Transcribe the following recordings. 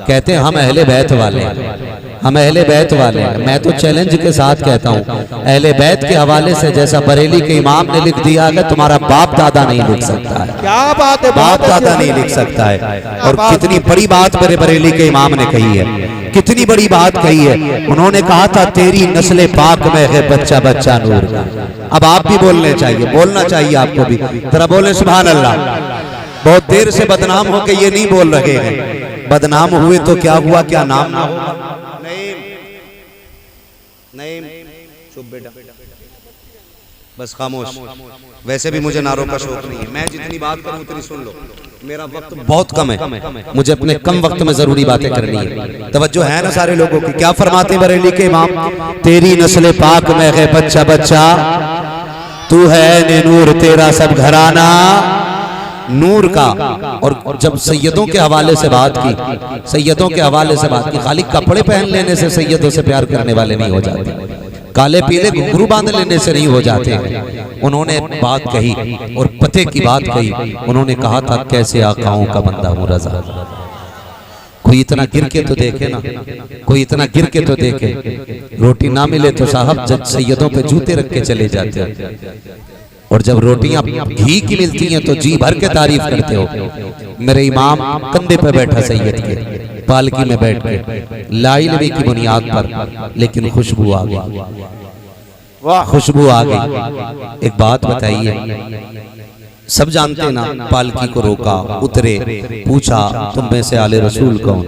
कहते हैं हम अहले बैत वाले हैं, हम अहले बैत वाले हैं। मैं तो चैलेंज के साथ कहता हूँ, अहले बैत के हवाले से जैसा बरेली के इमाम ने लिख दिया है, तुम्हारा बाप दादा नहीं लिख सकता है। क्या बात है, बाप दादा नहीं लिख सकता है। और कितनी बड़ी बात मेरे बरेली के इमाम ने कही है, कितनी बड़ी बात कही है। उन्होंने कहा था तेरी नस्ले पाक में है बच्चा बच्चा नूर का। अब आप भी बोलने चाहिए, बोलना चाहिए आपको भी। जरा बोले सुभान अल्लाह। बहुत देर से बदनाम होके ये नहीं बोल रहे हैं, बदनाम हुए तो क्या हुआ, क्या नाम ना होगा। नहीं चुप बेटा, बस खामोश। वैसे भी मुझे नारों का शौक नहीं है, मैं जितनी बात करूं उतनी सुन लो। मेरा वक्त बहुत कम है, मुझे अपने कम वक्त में जरूरी बातें करनी है। तवज्जो है ना सारे लोगों की। क्या फरमाते हैं बरेली के इमाम, तेरी नस्ल पाक में है बच्चा बच्चा, तू है ने नूर तेरा सब घराना नूर का। और जब सैयदों के हवाले से बात की, सैयदों के हवाले से बात की, खाली कपड़े पहन लेने से सैयदों से प्यार करने वाले नहीं हो जाते, काले पीले घुंघरू बांध लेने से नहीं हो जाते। उन्होंने बात कही और पते की बात कही। उन्होंने कहा था कैसे आकाओं का बंदा हूं रज़ा। कोई इतना गिर के तो देखे ना, कोई इतना गिर के तो देखे। रोटी ना मिले तो साहब जज सैयदों पे जूते रख के चले जाते हैं, और जब रोटियां घी की मिलती हैं तो जी भर के तारीफ करते हो। मेरे इमाम कंधे पे बैठा सैयद के, पालकी में बैठ के, लाइलमी की बुनियाद पर, लेकिन खुशबू आ गई, खुशबू आ गई। एक बात बताइए, सब जानते ना, पालकी को रोका, उतरे, पूछा तुम में से आले रसूल कौन?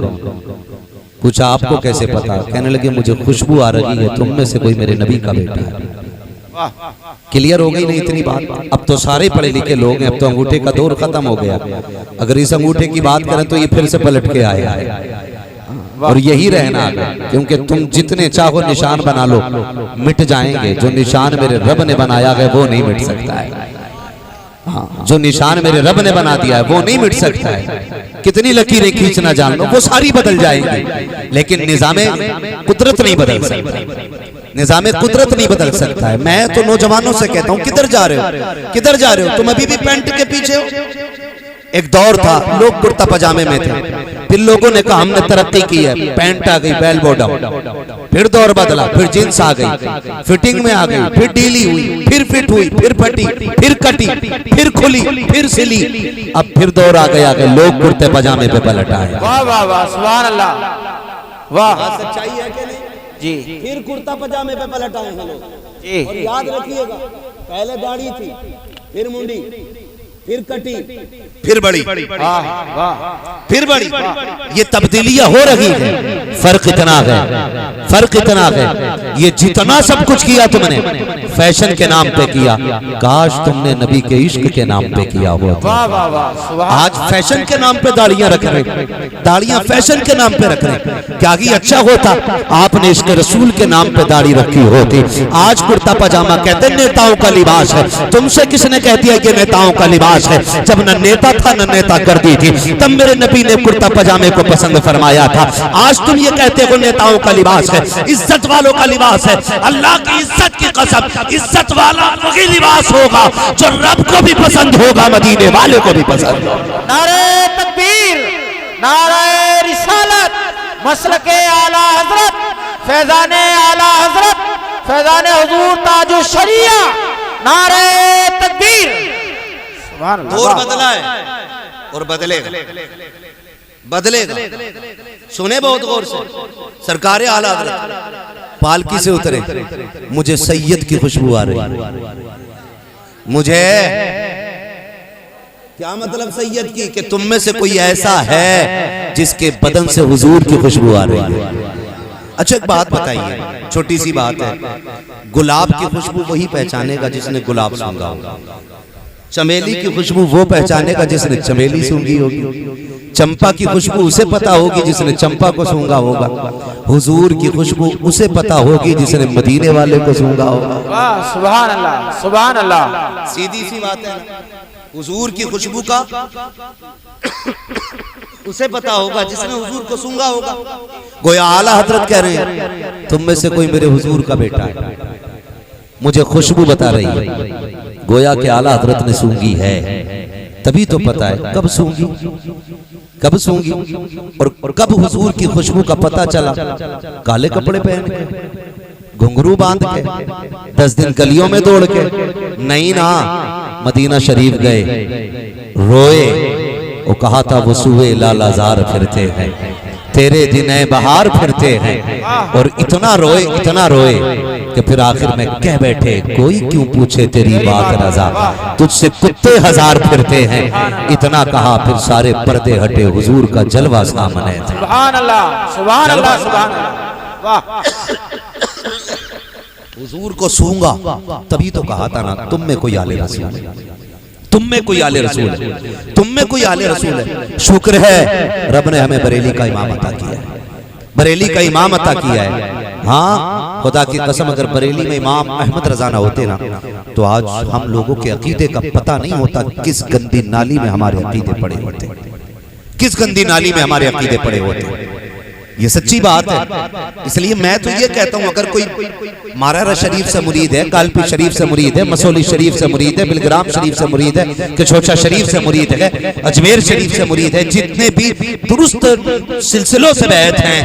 पूछा आपको कैसे पता? कहने लगे मुझे खुशबू आ रही है, तुम में से कोई मेरे नबी का बेटा है। क्लियर हो गई नहीं इतनी बात? अब तो सारे पढ़े लिखे लोग हैं, अब तो अंगूठे का दौर खत्म हो गया। अगर इस अंगूठे की बात करें तो ये फिर से पलट के आया है, और यही रहना है। क्योंकि तुम जितने चाहो निशान बना लो, मिट जाएंगे। जो निशान मेरे रब ने बनाया है वो नहीं मिट सकता है। हाँ, जो निशान मेरे रब ने बना दिया है वो नहीं मिट सकता है। कितनी लकीरें खींचना जान लो, वो सारी बदल जाएंगी, लेकिन निजामे कुदरत नहीं बदल सकता, निजामे कुदरत नहीं बदल सकता है। मैं तो नौजवानों से कहता हूँ, किधर जा रहे हो, किधर जा रहे हो? तुम अभी भी पैंट के पीछे हो। एक दौर था लोग कुर्ता पजामे में थे, फिर लोगों ने कहा हमने तरक्की की है, पैंट आ गई, बेल बॉटम। फिर दौर बदला, फिर जींस आ गई, फिटिंग में आ गई, फिर ढीली हुई, फिर फिट हुई, फिर फटी, फिर कटी, फिर खुली, फिर सिली। अब फिर दौर आ गया कि लोग कुर्ते पजामे पे पलट आए। वाह वाह वाह, सुभान अल्लाह, वाह। सच्चाई है कि नहीं जी? फिर कुर्ता पजामे पे पलट आए हैं लोग जी। और याद रखिएगा, पहले दाढ़ी थी, फिर मुंडी, फिर कटी, फिर बड़ी, फिर बड़ी। ये तब्दीलियां हो रही है। फर्क इतना है, फर्क इतना है, ये जितना सब कुछ किया तुमने फैशन के नाम पे किया, काश तुमने नबी के इश्क के नाम पे किया होता। आज फैशन के नाम पे दाढ़ियां रख रहे, दाढ़ियां फैशन के नाम पे रख रहे। क्या ही अच्छा होता आपने इश्क रसूल के नाम पे दाढ़ी रखी होती। आज कुर्ता पजामा कहते नेताओं का लिबास है। तुमसे किसने कह दिया कि नेताओं का लिबास है? जब न नेता था न नेता करती थी, तब मेरे नबी ने कुर्ता पजामे को पसंद फरमाया था। आज तुम ये कहते हो नेताओं का लिबास है, इज्जत वालों का लिबास है। अल्लाह की इज्जत की कसम, इज्जत वाला वही लिबास होगा जो रब को भी पसंद होगा, मदीने वाले को भी पसंद होगा। नारे तकबीर, नारे रिसालत, मसलके आला हजरत, फैजाने आला हजरत, फैजाने हुजूर ताजु शरिया, नारे तकबीर। दौर बदला है और बदलेगा, बदलेगा। सुने बहुत गौर से, सरकार आला हज़रत पालकी से उतरे, मुझे सैयद की खुशबू आ रही। मुझे क्या मतलब सैयद की? कि तुम में से कोई ऐसा है जिसके बदन से हुजूर की खुशबू आ रही है। अच्छा एक बात बताइए, छोटी सी बात है, गुलाब की खुशबू वही पहचानेगा जिसने गुलाब सूंघा होगा। चमेली की खुशबू वो पहचानेगा जिसने चमेली सूंघी होगी। चंपा की खुशबू उसे पता होगी जिसने चंपा को सूंघा होगा। हुजूर की खुशबू उसे पता होगी जिसने मदीने वाले को सूंघा होगा। वाह, सुभान अल्लाह, सुभान अल्लाह। सीधी सी बात है, हुजूर की खुशबू का उसे पता होगा जिसने हुजूर को सूंघा होगा। गोया आला हजरत कह रहे हैं तुम में से कोई मेरे हुजूर का बेटा है, मुझे खुशबू बता रही है। गोया के आला हजरत ने सूंघी है, तभी तो पता है कब सूंघी। कब सूंगी और कब हुजूर की खुशबू का पता चला? काले कपड़े पहन के, घुंघरू बांध के, 10 दिन गलियों में दौड़ के नहीं ना, मदीना शरीफ गए, रोए, वो कहा था वो सुए लालाजार फिरते हैं, तेरे दिन बहार फिरते हैं, और इतना रोए कि फिर आखिर में कह बैठे, कोई क्यों पूछे तेरी बात रजा, तुझसे कुत्ते 1000 फिरते हैं। इतना कहा, फिर सारे पर्दे हटे, हुजूर का जलवा सामने था। सुभान अल्लाह, सुभान अल्लाह, सुभान अल्लाह, वाह। हुजूर को सूंगा तभी तो कहा था ना, तुम में कोई आले रसूल है, तुम में कोई आले रसूल है, तुम में कोई आले रसूल है। शुक्र है रब ने हमें बरेली का इमाम अता किया है, बरेली का इमाम अता किया है। हाँ, खुदा की कसम, अगर बरेली में इमाम अहमद रजा ना होते ना, तो आज हम लोगों के अकीदे का पता नहीं होता किस गंदी नाली में हमारे अकीदे पड़े होते, किस गंदी नाली में हमारे अकीदे पड़े होते। ये सच्ची बात है। इसलिए मैं तो ये कहता हूं, अगर कोई मारारा शरीफ से मुरीद है, कालपी शरीफ से मुरीद है, मसौली शरीफ से मुरीद है, बिलग्राम शरीफ से मुरीद है, कछोचा शरीफ से मुरीद है, अजमेर शरीफ से मुरीद है, जितने भी दुरुस्त सिलसिलों से बैत हैं,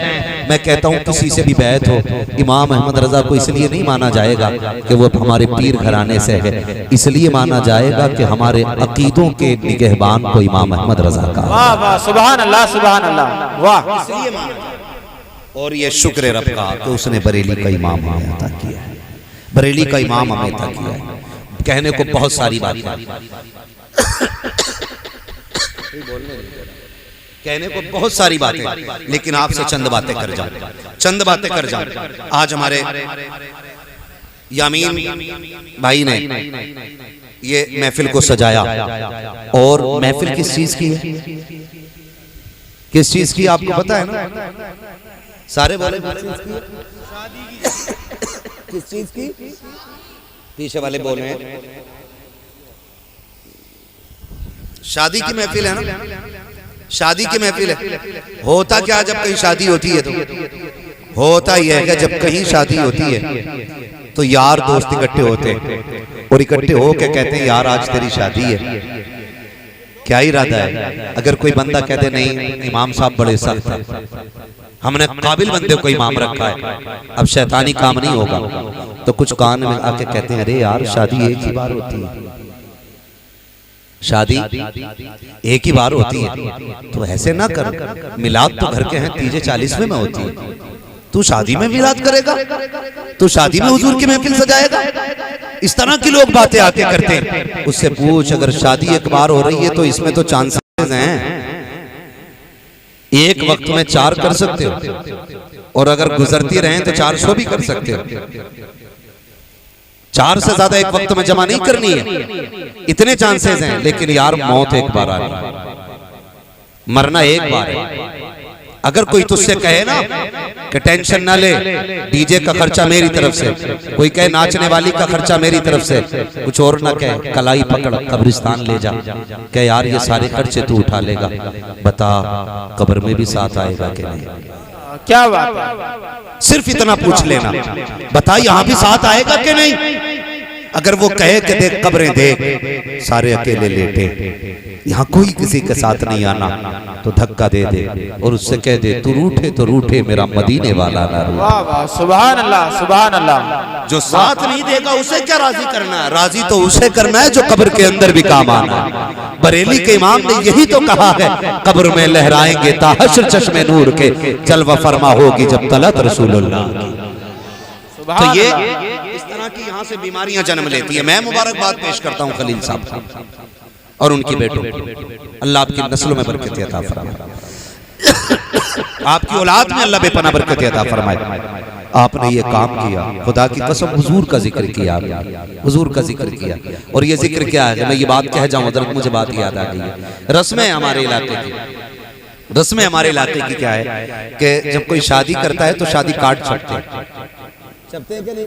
मैं कहता हूं किसी से भी बैत हो, इमाम अहमद रजा को इसलिए नहीं माना जाएगा कि वो हमारे पीर घराने से है, इसलिए माना जाएगा कि हमारे अकीदों के निगहबान को इमाम अहमद रजा का। वाह वाह, सुभान अल्लाह, सुभान अल्लाह, वाह। इसलिए माना, और ये शुक्र रब का कि उसने बरेली का इमाम हमें अता किया है, बरेली का इमाम हमें अता किया है। कहने को बहुत सारी बातें, कहने को बहुत सारी बातें, लेकिन आपसे चंद बातें कर जाऊं, चंद बातें कर जाऊं। आज हमारे यामीन भाई ने ये महफिल को सजाया, और महफिल किस चीज की है, किस चीज की आपको पता है ना? सारे बोले किस चीज की? पीछे वाले बोल रहे हैं शादी की महफिल है ना, शादी की महफिल है। होता क्या जब कहीं शादी होती है, तो होता यह है कि जब कहीं शादी होती है तो यार दोस्त इकट्ठे होते हैं, और इकट्ठे हो के कहते हैं यार आज तेरी शादी है, क्या इरादा है? अगर कोई बंदा कहते नहीं इमाम साहब बड़े सख्त हैं, हमने काबिल बंदे को इमाम रखा है, अब शैतानी काम नहीं होगा, तो कुछ कान में आके कहते हैं अरे यार शादी एक ही बार होती है, शादी एक ही बार होती है, तो ऐसे ना कर, मिलाद तो घर के हैं 30-40वें में होती है, तू शादी में मिलाद करेगा, तू शादी में हुजूर की महफिल सजाएगा? इस तरह की लोग बातें आके करते हैं। उससे पूछ, अगर शादी एक बार हो रही है तो इसमें तो चांसेस हैं, एक वक्त में 4 कर सकते हो, और अगर गुजरती रहे तो 400 भी कर सकते हो। 4 से ज्यादा एक वक्त में जमा नहीं करनी है, इतने चांसेस हैं। लेकिन यार मौत एक बार आनी है, मरना एक बार है। अगर कोई तुझसे कहे ना कि टेंशन ना ले, डीजे का खर्चा मेरी तरफ से, कोई कहे नाचने वाली का खर्चा मेरी तरफ से, कुछ और ना कहे, कलाई पकड़ कब्रिस्तान ले जा, कहे यार ये सारे खर्चे तू उठा लेगा, बता कब्र में भी साथ आएगा कि नहीं? क्या बात है? सिर्फ इतना पूछ लेना, बता यहाँ भी साथ आएगा कि नहीं? अगर वो कहे कि देख कब्रें देख सारे अकेले लेटे, यहाँ कोई किसी के साथ नहीं आना, तो धक्का दे दे और उससे कह दे तू रूठे तो रूठे, मेरा मदीने वाला ना रूठे। वाह वाह, सुभान अल्लाह, सुभान अल्लाह। जो साथ नहीं देगा उसे क्या राजी करना है? राजी तो उसे करना है जो कब्र के अंदर भी काम आना है। बरेली के इमाम ने यही तो कहा है, कब्र में लहराएंगे ताहशर चश्मे नूर के, जलवा फरमा होगी जब तलत रसूलुल्लाह की। तो ये इस तरह की यहाँ से बीमारियां जन्म लेती है। मैं मुबारकबाद पेश करता हूँ खलील साहब और उनकी बेटों को, अल्लाह आपकी नस्लों में बरकत अता फरमाए, आपकी औलाद में अल्लाह बेपनाह बरकत अता फरमाए। आपने ये काम किया, खुदा की कसम हुजूर का जिक्र किया, हुजूर का जिक्र किया। और ये जिक्र क्या है, मैं ये बात कह जाऊं हज़रत, मुझे बात याद आ गई है। रस्में हमारे इलाके की, रस्में हमारे इलाके की क्या है कि जब कोई शादी करता है तो शादी कार्ड छपते हैं, छपते हैं कि नहीं?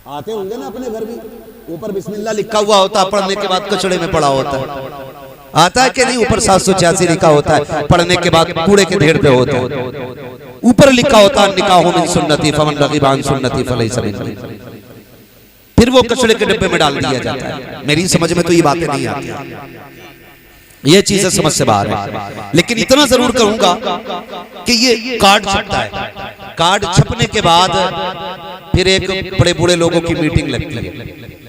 आते होंगे ना अपने घर भी, ऊपर बिस्मिल्लाह लिखा हुआ होता है, पढ़ने के बाद कचड़े में पड़ा होता है, आता है कि नहीं? ऊपर 786 लिखा होता है, पढ़ने के बाद कूड़े के ढेर पे होता है, ऊपर लिखा होता है निकाहु मिन सुन्नती फमन रग़िबा अन सुन्नती फलैसा मिन्नी, फिर वो कचड़े के डिब्बे में डाल दिया जाता है। मेरी समझ में तो ये बातें नहीं आती। ये चीजें समझ से बाहर है। लेकिन इतना जरूर कहूंगा कि ये कार्ड छपता है, कार्ड छपने के बाद फिर एक बड़े बूढ़े लोगों की मीटिंग लगती है,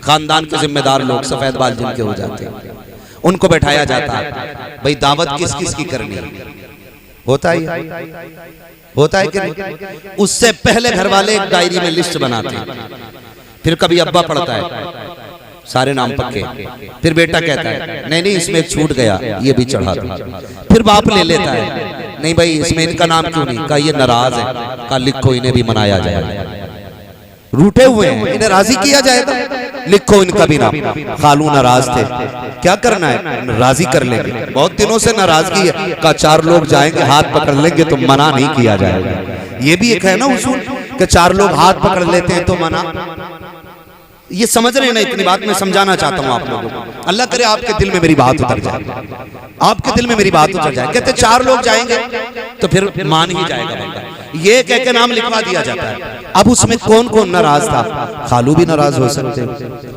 खानदान के जिम्मेदार लोग सफेद बाल जिनके हो जाते हैं, उनको बैठाया जाता है, भाई दावत किस किस की करनी है, होता है कि नहीं? उससे पहले घर वाले एक डायरी में लिस्ट बनाते हैं, फिर कभी अब्बा पढ़ता है सारे नाम पक्के, फिर बेटा कहता है नहीं नहीं इसमें एक छूट गया ये भी चढ़ा दो, फिर बाप ले लेता है नहीं भाई इसमें इनका नाम क्यों नहीं, कहा ये नाराज है, कहा लिखो इन्हें भी मनाया जाएगा, रूठे हुए हैं इन्हें राजी किया जाएगा, लिखो इनका भी नाम, खालू नाराज थे क्या करना है राजी कर लेंगे, बहुत दिनों से नाराजगी है, का 4 लोग जाएंगे हाथ पकड़ लेंगे तो मना नहीं किया जाएगा, ये भी एक है ना उसूल कि 4 लोग हाथ पकड़ लेते हैं तो मना, ये समझ रहे हैं ना, इतनी बात मैं समझाना चाहता हूं आप लोगों को, अल्लाह करे आपके दिल में मेरी बात उतर जाए, आपके दिल में मेरी बात उतर जाए, कहते 4 लोग जाएंगे तो फिर मान ही जाएगा बंदा, ये कह के नाम लिखवा दिया जाता है। अब उसमें कौन कौन नाराज था, खालू भी नाराज हो सकते,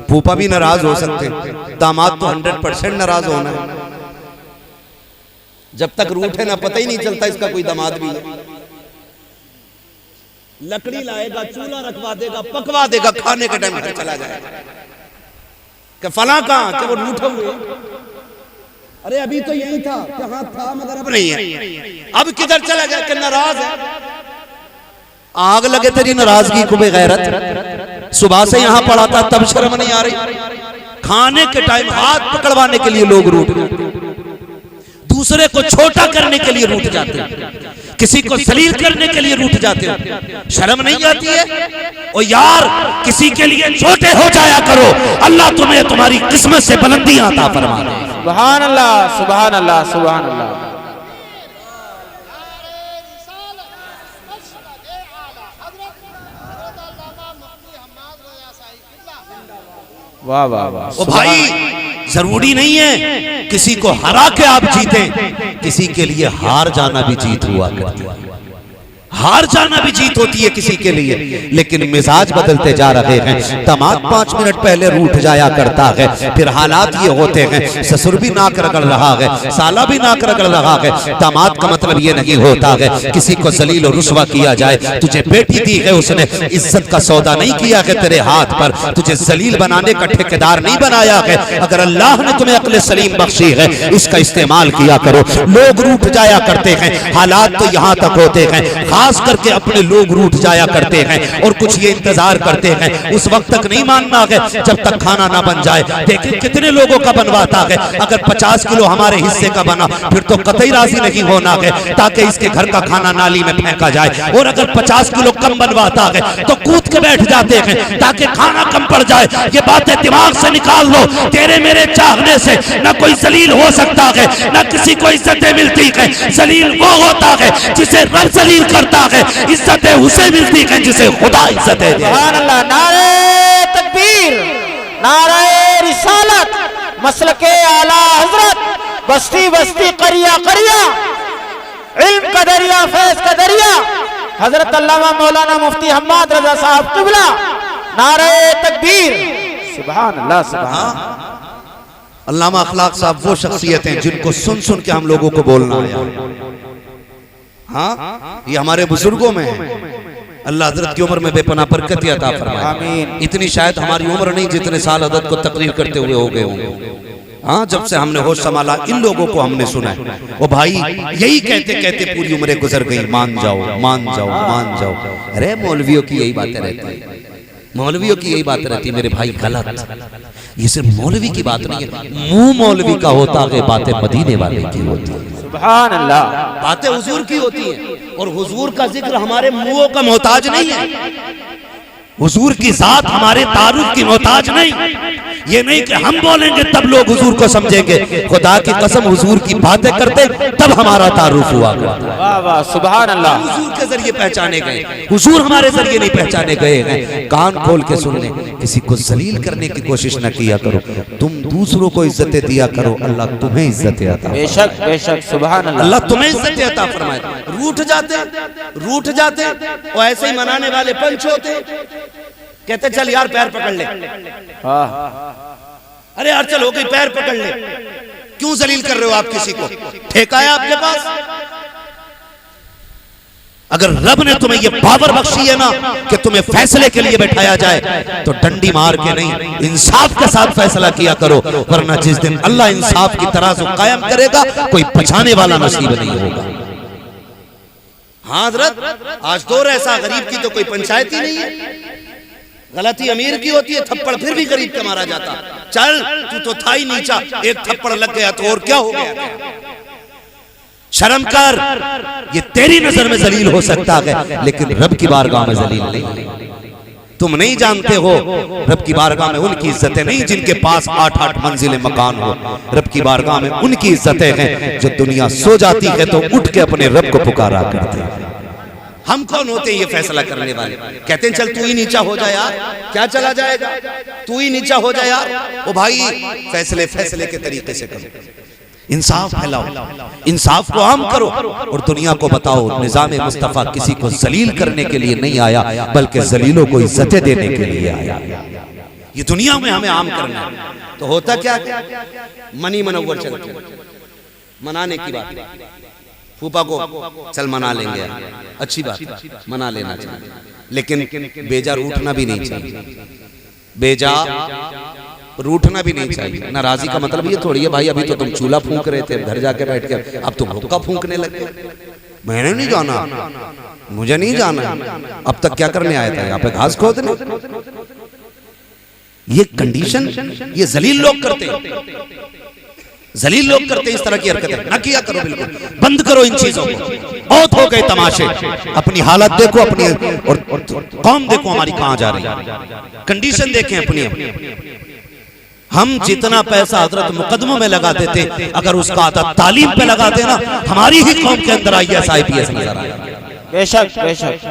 फूफा भी नाराज हो सकते, दामाद तो 100% नाराज होना है, जब तक रूठे ना पता ही नहीं चलता इसका कोई दामाद भी है, लकड़ी लाएगा चूल्हा रखवा देगा पकवा देगा, खाने के टाइम घर चला जाएगा कि फला कहां, कि वो रूठे हुए, अरे अभी तो यही था, कहां था मगर अब नहीं है, अब किधर चला गया कि नाराज है, आग लगे तेरी नाराजगी को बेगैरत, सुबह से यहां पड़ा था तब शर्म नहीं आ रही, खाने के टाइम हाथ पकड़वाने के लिए लोग रूठ, दूसरे को छोटा करने के लिए रूठ जाते हैं, किसी को जलील करने के लिए रूठ जाते हो, शर्म नहीं आती है? ओ यार किसी के लिए छोटे हो जाया करो, अल्लाह तुम्हें तुम्हारी किस्मत से बुलंदियां अता फरमा दे। सुभान अल्लाह सुभान अल्लाह सुभान अल्लाह। वाह वाह वाह। ओ भाई जरूरी नहीं है किसी को हरा के आप जीते, किसी के लिए हार जाना भी जीत हुआ करती है, हार जाना भी जीत होती है किसी के लिए, लेकिन मिजाज बदलते जा रहे हैं, दामाद 5 मिनट पहले रूठ जाया करता है, फिर हालात ये होते हैं ससुर भी नाक रगड़ रहा है, साला भी नाक रगड़ रहा है, दामाद का मतलब ये नहीं होता है किसी को जलील और रुस्वा किया जाए, तुझे बेटी दी है उसने इज्जत का सौदा नहीं किया है तेरे हाथ पर, तुझे जलील बनाने का ठेकेदार नहीं बनाया है, अगर अल्लाह ने तुम्हें अक्ल सलीम बख्शी है इसका इस्तेमाल किया करो। लोग रूठ जाया करते हैं, हालात तो यहाँ तक होते हैं, खास करके अपने लोग रूठ जाया करते हैं और कुछ ये इंतजार करते हैं उस वक्त तक नहीं मानना है जब तक खाना ना बन जाए। देखिए कितने लोगों का बनवाता है, अगर 50 किलो हमारे हिस्से का बना फिर तो कतई राजी नहीं होना है ताकि इसके घर का खाना नाली में फेंका जाए, और अगर 50 किलो कम बनवाता है तो कूद के बैठ जाते हैं ताकि खाना कम पड़ जाए। ये बातें दिमाग से निकाल लो, तेरे मेरे चाहने से न कोई जलील हो सकता है न किसी को इज्जतें मिलती है, जलील वो होता है जिसे रब जलील करता है, इज्जतें उसे मिलती है जिसे खुदा इज्जतें दे। सुभान अल्लाह। नारे तकबीर, नारे रिसालत, मसलके आला हजरत, बस्ती बस्ती करिया करिया, इल्म का दरिया फैज का दरिया, हजरत अल्लामा मौलाना मुफ्ती हम्माद रजा साहब किबला। नारे तकबीर, सुभान अल्लाह सुभान। अल्लामा अखलाक साहब वो शख्सियत हैं जिनको सुन सुन के हम लोगों को बोलना आया। हाँ ये हमारे बुजुर्गों में है, अल्लाह हजरत की उम्र में बेपनाह बरकत अता फरमाए। आमीन। इतनी शायद हमारी उम्र नहीं जितने साल अदद को तकरीर करते हुए हो गए होंगे। हाँ जब से हमने होश संभाला इन लोगों को हमने सुना है, वो भाई यही कहते कहते पूरी उम्रें गुजर गई, मान जाओ मान जाओ मान जाओ। अरे मौलवियों की यही बातें रहती है, मौलवियों की यही बात रहती है मेरे भाई, गलत। ये सिर्फ मौलवी की बात नहीं है, मुंह मौलवी का होता है, बातें मदीने वाले की होती है। सुभान अल्लाह। बातें हुजूर की होती हैं और हुजूर का जिक्र हमारे मुंहों का मोहताज नहीं है, हुजूर की जात हमारे तारुफ की मोहताज नहीं। ये नहीं कि हम बोलेंगे तब लोग हुजूर को समझेंगे, खुदा की कसम हुजूर की बातें करते तब हमारा तारुफ हुआ। वाह वाह सुभान अल्लाह। हुजूर के जरिए पहचाने गए, हुजूर हमारे जरिए नहीं पहचाने गए हैं। कान खोल के सुन ले, किसी को जलील करने की कोशिश न किया करो, तुम दूसरों को इज्जतें दिया करो, अल्लाह तुम्हें इज्जतें अता। बेशक बेशक सुभान अल्लाह। अल्लाह तुम्हें इज्जतें अता फरमाए। रूठ जाते और ऐसे ही मनाने वाले पंच होते, कहते चल यार पैर पकड़ ले, अरे यार चल हो गई पैर पकड़ ले, क्यों जलील कर रहे हो आप किसी को? ठेका है आपके पास? अगर रब ने तुम्हें यह पावर बख्शी है ना कि तुम्हें फैसले के लिए बैठाया जाए, तो डंडी मार के नहीं, इंसाफ के साथ फैसला किया करो, वरना जिस दिन अल्लाह इंसाफ की तराजू कायम करेगा कोई बचाने वाला नसीब नहीं होगा। हाँ हजरत, आज दौर ऐसा, गरीब की तो कोई पंचायत ही नहीं है। गलती अमीर की होती है, थप्पड़ फिर भी गरीब का मारा जाता। चल तू तो था ही नीचा, एक थप्पड़ लग गया तो और क्या हो गया? शर्म कर, ये तेरी नजर में जलील हो सकता है लेकिन रब की बारगाह में जलील नहीं। तुम नहीं जानते हो रब की बारगाह में उनकी इज्जतें नहीं जिनके पास 8-8 मंजिलें मकान हो। रब की बारगाह में उनकी इज्जतें हैं जो दुनिया सो जाती है तो उठ के अपने रब को पुकारा करते हैं। हम कौन होते ये फैसला करने वाले? कहते हैं चल तू ही नीचा हो जा यार, क्या चला जाएगा, तू ही नीचा हो जा यार। ओ भाई, फैसले के तरीके से करो, इंसाफ फैलाओ, इंसाफ को आम करो और दुनिया को बताओ निजाम मुस्तफा किसी को जलील करने के लिए नहीं आया बल्कि जलीलों को इज्जतें देने के लिए आया। ये दुनिया में हमें आम करना है। तो होता क्या, मनी मनव्वर चलते, मनाने की बात, फूफा को चल मना लेंगे यार, अच्छी बात, मना लेना चाहिए, लेकिन बेजा रूठना भी नहीं चाहिए। बेजा रूठना भी नहीं चाहिए। नाराजी का मतलब ये थोड़ी है भाई अभी तो तुम चूल्हा फूंक रहे थे, घर जाके बैठ के अब तुम हुक्का फूंकने लगे। मैंने नहीं जाना, मुझे नहीं जाना, अब तक क्या करने आया था यहाँ पे, घास खोदने। ये कंडीशन ये जलील लोग करते हैं, जलील लोग करते हैं इस तरह की हरकतें। ना किया करो, बिल्कुल बंद करो इन चीजों को। बहुत हो गए तमाशे, अपनी हालत देखो, अपनी और कौम देखो हमारी कहां जा रही है, कंडीशन देखें अपनी। हम जितना पैसा हजरत मुकदमों में लगा देते, अगर उसका आधा तालीम पे लगा देना, हमारी ही कौम के अंदर IAS IPS नजर आएगा। बेशक बेशक,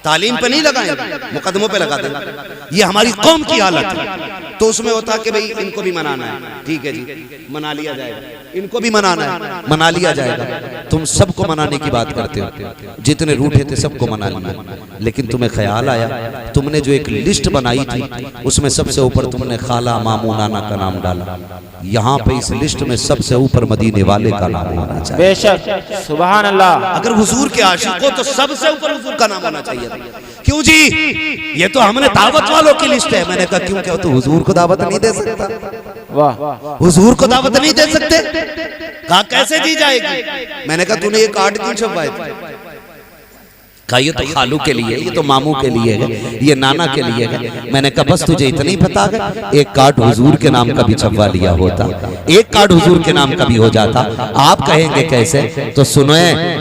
तालीम पे नहीं लगाएंगे, मुकदमों पे लगा देंगे। ये हमारी कौम की हालत है। तो उसमें होता कि भाई इनको भी मनाना है, ठीक है जी, मना लिया जाएगा, इनको भी मनाना है, मना लिया जाएगा। तुम सबको मनाने की बात करते हो, जितने रूठे थे सबको मना लिया, लेकिन तुम्हें ख्याल आया, तुमने जो एक लिस्ट बनाई थी उसमें सबसे ऊपर तुमने खाला मामू नाना का नाम डाला। यहाँ पे इस लिस्ट में सबसे ऊपर मदीने वाले का नाम होना चाहिए। बेशक, सुभान अल्लाह। अगर हुजूर के आशिक हो तो सबसे ऊपर हुजूर का नाम होना चाहिए। क्यों जी, ये तो हमने दावत वालों की लिस्ट है। मैंने कहा क्यों, क्या तो हुजूर को दावत नहीं दे सकता? वाह, हुजूर को दावत नहीं दे सकते? कहा कैसे दी जाएगी? मैंने कहा तूने ये कार्ड क्यों छपवाए थे? कहा ये तो खालू के लिए, ये तो मामू के लिए है, ये नाना के लिए है। मैंने कहा बस तुझे इतना ही पता है, एक कार्ड हुजूर के नाम का भी छपवा लिया होता, एक कार्ड हुजूर के नाम का भी हो जाता। आप कहेंगे कैसे? तो सुनो,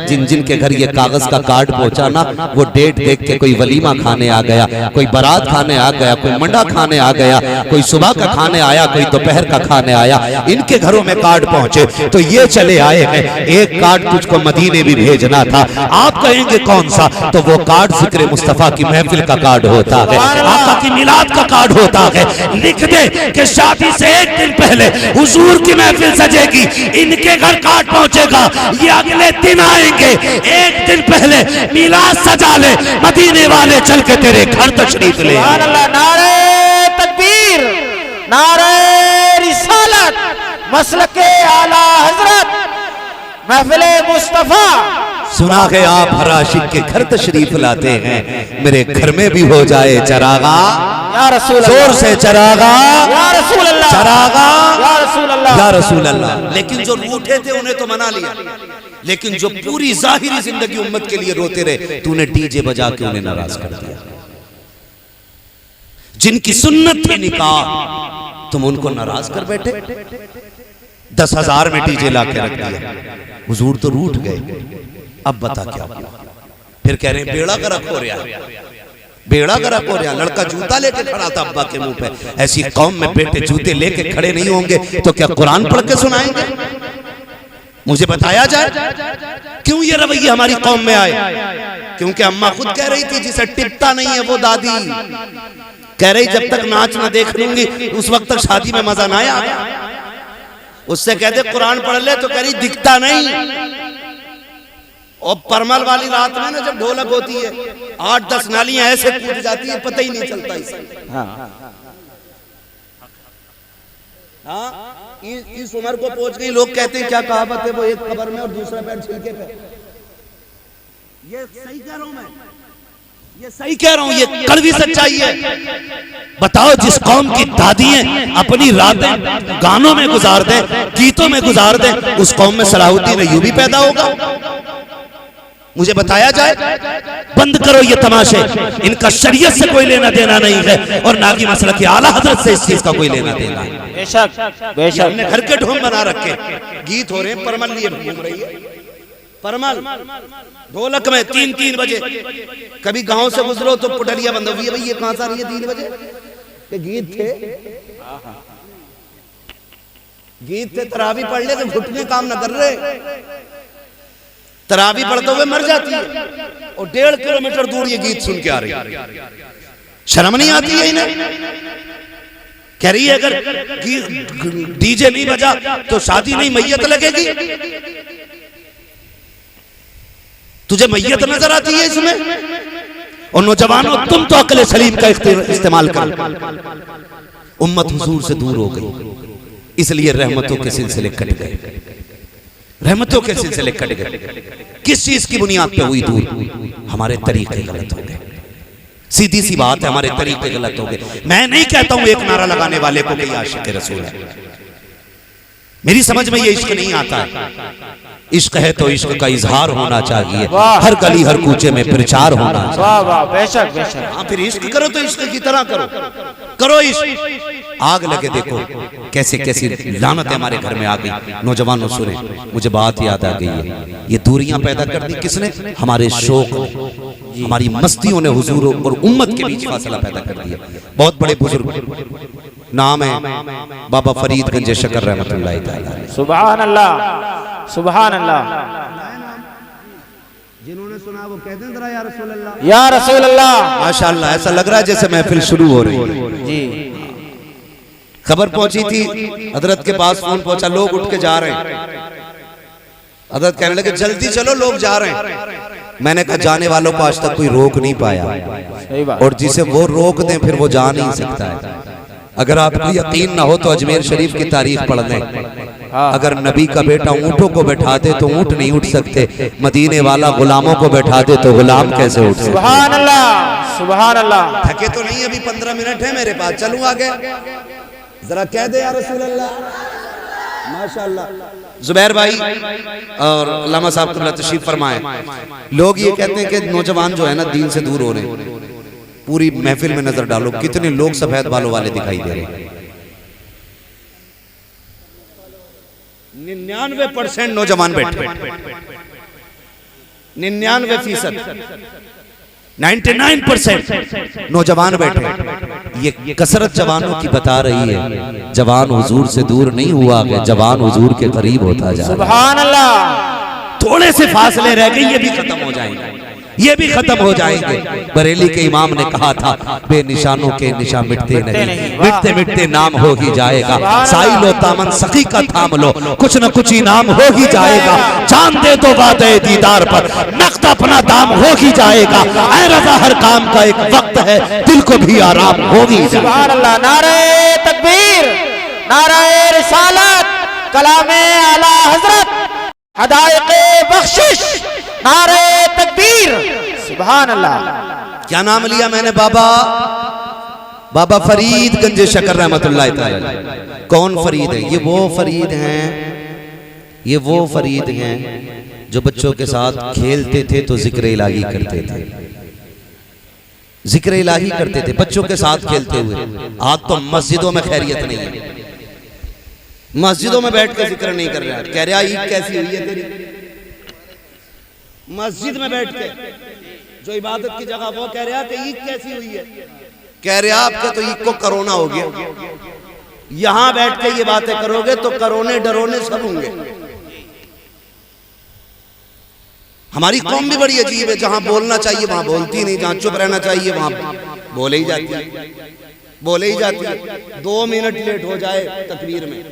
जिन जिन के घर ये कागज का कार्ड पहुंचा ना, वो डेट देख के कोई वलीमा खाने आ गया, कोई बारात खाने आ गया, कोई मंडा खाने आ गया, कोई सुबह का खाने आया, कोई दोपहर का खाने आया। इनके घरों में कार्ड पहुंचे तो ये चले आए हैं, एक कार्ड तुझको मदीने भी भेजना था। आप कहेंगे कौन सा? तो वो कार्ड जिक्र मुस्तफा की महफिल का कार्ड होता है, आका की मिलाद का कार्ड होता है। लिख दे कि शादी से एक दिन पहले हुजूर की महफिल सजेगी, इनके घर कार्ड पहुंचेगा, ये अगले दिन आएंगे, एक दिन पहले मिलाद सजा ले, मदीने वाले चल के तेरे घर तशरीफ ले। सुभान अल्लाह। नारे तकबीर, नारे रिसालत, मसलके आला हजरत, महफिले मुस्तफा। सुना है आप हर आशिक के घर तशरीफ लाते हैं, मेरे घर में भी हो जाए चरागा, या रसूल अल्लाह, जोर से चरागा, या रसूल अल्लाह, चरागा, या रसूल अल्लाह, या रसूल अल्लाह। लेकिन जो रूठे थे उन्हें तो मना लिया, लेकिन जो पूरी जाहिरी जिंदगी उम्मत के लिए रोते रहे, तूने डीजे बजा के उन्हें नाराज कर दिया। जिनकी सुन्नत थी निकाह, तुम उनको नाराज कर बैठे। 10,000 में डीजे ला के रख दिया, हुजूर तो रूठ गए। अब बता क्या हुआ? फिर कह रहे हैं बेड़ा गर्क हो रहा, बेड़ा गर्क हो रहा। लड़का जूता लेके खड़ा था अब्बा के मुंह पे। ऐसी कौम में बेटे जूते लेके खड़े नहीं होंगे तो क्या कुरान पढ़ के सुनाएंगे? मुझे बताया जाए क्यों ये रवैया हमारी कौम में आए? क्योंकि अम्मा खुद कह रही थी जिसे टिपता नहीं है वो दादी कह रही जब तक नाच ना देख लूंगी उस वक्त तक शादी में मजा ना आया। उससे कहते कुरान पढ़ ले तो कह रही दिखता नहीं। और परमल वाली रात में ना जब ढोलक होती है 8-10 नालियां ऐसे कूद जाती है, पता ही नहीं चलता इसे। हाँ, इस उम्र को पहुंच गई, लोग कहते हैं क्या कहावत है, वो एक कब्र में और दूसरा पैर छिलके पे। ये सही कह रहा हूं मैं, ये सही कह रहा हूं, ये कड़वी सच्चाई है। बताओ, जिस कौम की दादियां अपनी रातें गानों में गुजार दें, गीतों में गुजार दें, उस कौम में सलाहुद्दीन अय्यूबी पैदा होगा? मुझे बताया जाए। बंद करो ये तमाशे, इनका शरीयत से कोई लेना देना नहीं है और ना कि मसला की आला हजरत से इस चीज का कोई लेना देना है। बेशक बेशक। हमने घर के ढोंग बना रखे, गीत हो रहे हैं, परमल लिए घूम रही है, परमल ढोलक में 3-3 बजे। कभी गांव से गुजरो तो पुटलिया बंद हुई है, भाई ये कहां से आ रही है 3 बजे? ये गीत थे, गीत थे। तरावी पढ़ ले तो घुटने काम न कर रहे, तरावी पढ़ते हुए मर जाती है और 1.5 किलोमीटर दूर ये गीत सुन के आ रही है। शर्म नहीं आती है इन्हें? कह रही है अगर डीजे नहीं बजा तो शादी नहीं, मैयत लगेगी। तुझे मैयत नजर आती है इसमें? और नौजवानों, तुम तो अक्ल सलीम का इस्तेमाल करो। उम्मत हुजूर से दूर हो गई, इसलिए रहमतों के सिलसिले कट गए, रहमतों के सिलसिले कट गए। किस चीज की बुनियाद पे हुई दूर? हमारे तरीके गलत हो गए। सीधी सी बात है, हमारे तरीके गलत हो गए। मैं नहीं कहता हूं एक नारा लगाने वाले को कि आशिक रसूल है, मेरी समझ में ये इश्क नहीं आता है। इश्क है तो इश्क का इजहार होना चाहिए, हर गली हर कूचे में प्रचार होना चाहिए। वाह वाह, बेशक बेशक। हाँ, फिर इश्क करो तो इश्क की तरह करो, करो इश्क। आग लगे देखो कैसे कैसी लानत हमारे घर में आ गई। नौजवानों सुने, मुझे बात याद आ गई है, ये दूरियां पैदा कर दी किसने? हमारे शौक, हमारी मस्तियों ने हुजूर और उम्मत के बीच फासला पैदा कर दिया। बहुत बड़े बुजुर्ग, नाम है बाबा फरीद गंज शकर रहमतुल्लाह तआला। सुभान अल्लाह सुभान अल्लाह। जिन्होंने सुना वो कहते हैं जरा या रसूल अल्लाह, या रसूल अल्लाह। माशाअल्लाह, ऐसा लग रहा है जैसे महफिल शुरू हो रही है जी। खबर पहुंची थी, हजरत के पास फोन पहुंचा, लोग उठ के जा रहे हैं। हजरत कहने लगे जल्दी चलो, लोग जा रहे हैं। मैंने कहा जाने वालों को आज तक कोई रोक नहीं पाया, और जिसे वो रोक दें फिर वो जा नहीं सकता है। अगर आपको यकीन ना हो तो अजमेर शरीफ की तारीख पढ़ लें। अगर नबी का बेटा ऊंटों को बैठा दे तो ऊंट नहीं उठ सकते, मदीने वाला गुलामों को बैठा दे तो गुलाम कैसे उठ सकते? सुभान अल्लाह सुभान अल्लाह। थके तो नहीं, अभी 15 मिनट है मेरे पास, चलूं आगे? जरा कह दे या रसूल अल्लाह। माशाअल्लाह। जुबैर भाई और अल्लामा साहब को तशरीफ फरमाए। लोग ये कहते हैं कि नौजवान जो है ना दीन से दूर हो रहे हैं। पूरी महफिल में नजर डालो, कितने लोग सफेद बालों वाले दिखाई दे रहे हैं। 99% नौजवान बैठे, 99%, 99% नौजवान बैठे। ये कसरत जवानों की बता रही है, जवान हुजूर से दूर नहीं हुआ, जवान हुजूर के करीब होता जा रहा है। सुभान अल्लाह। थोड़े से फासले रह गए, ये भी खत्म हो जाएंगे, ये भी खत्म हो जाएंगे। बरेली के इमाम ने कहा था बेनिशानों के निशान मिटते नहीं, मिटते मिटते नाम हो ही जाएगा। साइलो तामन सखी का थाम लो, कुछ न कुछ इनाम हो ही जाएगा। जान दे तो वादे दीदार पर, नक़्द अपना दाम हो ही जाएगा। ऐ रज़ा हर काम का एक वक्त है, दिल को भी आराम हो ही जाएगा। सुभान अल्लाह। नारे तकबीर, नारे रिसालत, कलामे आला हजरत, हदायक़े बख्शिश, नारे तकबीर। सुभान अल्लाह। क्या नाम लिया मैंने? बाबा, बाबा फरीद गंज शकर रहमतुल्लाह तआला। कौन फरीद है? ये वो फरीद हैं, ये वो फरीद हैं जो बच्चों के साथ खेलते थे तो जिक्र इलाही करते थे, जिक्र इलाही करते थे बच्चों के साथ खेलते हुए। आज तो मस्जिदों में खैरियत नहीं है, मस्जिदों में बैठ कर जिक्र नहीं कर रहा। कह रहा ईद कैसी हुई है तेरी? मस्जिद में बैठ के जो इबादत की जगह, वो कह रहा कि ईद कैसी हुई है? कह रहा आपके तो ईद को कोरोना हो गया। यहां बैठ के ये बातें करोगे तो करोने डरोने सब होंगे। हमारी कौम भी बड़ी अजीब है, जहां बोलना चाहिए वहां बोलती नहीं, जहां चुप रहना चाहिए वहां बोले ही जाती है, बोले ही जाती है। 2 मिनट लेट हो जाए तकबीर में,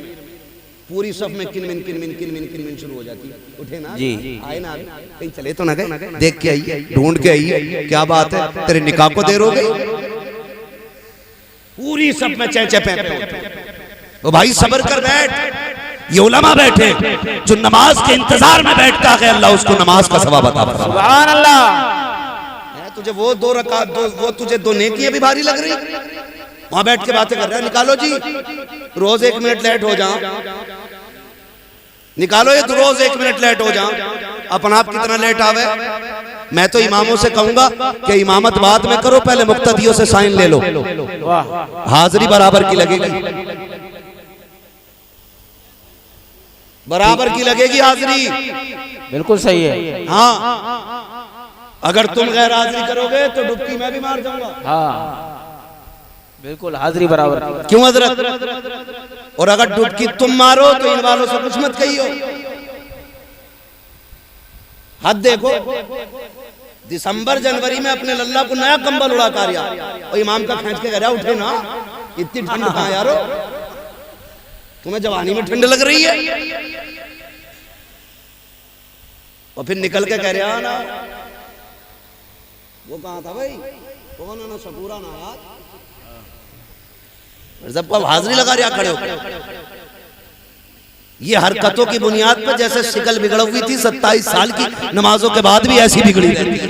पूरी सफ में किनमिन किनमिन किनमिन किनमिन शुरू हो जाती है। उठे ना जी, आए ना, कहीं चले तो ना गए, देख के आइए, ढूंढ के आइए, क्या बात है तेरे निकाह को देर हो गई। पूरी सफ में चह चह पे ओ भाई सब्र कर बैठ। ये उलमा बैठे जो नमाज के इंतजार में बैठता है, अल्लाह उसको नमाज का सवाब अता फरमाए। सुभान अल्लाह। तुझे वो 2 रकात वो तुझे 2 नेकियां भी भारी लग रही, वहां बैठ के बातें कर रहा है। निकालो जी, रोज 1 मिनट लेट हो जाओ, निकालो ये रोज 1 मिनट लेट हो जाओ, अपना आप कितना लेट आवे। मैं तो इमामों से कहूंगा कि इमामत बाद में करो, पहले मुक्तदियों से साइन ले लो, हाजिरी बराबर की लगेगी, बराबर की लगेगी हाजिरी। बिल्कुल सही है। हाँ, अगर तुम गैर हाजिरी करोगे तो डुबकी मैं भी मार जाऊंगा। हाँ बिल्कुल, हाजिरी बराबर। क्यों हजरत? और अगर डुबकी तुम मारो तो इन वालों से कुछ मत कहियो। हद देखो, दिसंबर जनवरी में अपने लल्ला को नया कंबल उड़ा कर और इमाम का खींच के कह रहा उठे ना, इतनी ठंड कहां यारो, तुम्हें जवानी में ठंड लग रही है। और फिर निकल के कह रहा ना, वो कहां था भाई, कौन है ना शकूरा ना यार, जब आप हाजिरी लगा रहे खड़े हो। ये हरकतों की बुनियाद पर जैसे शिकल बिगड़ हुई थी 27 साल की, नमाजों के बाद भी ऐसी बिगड़ी रहती है।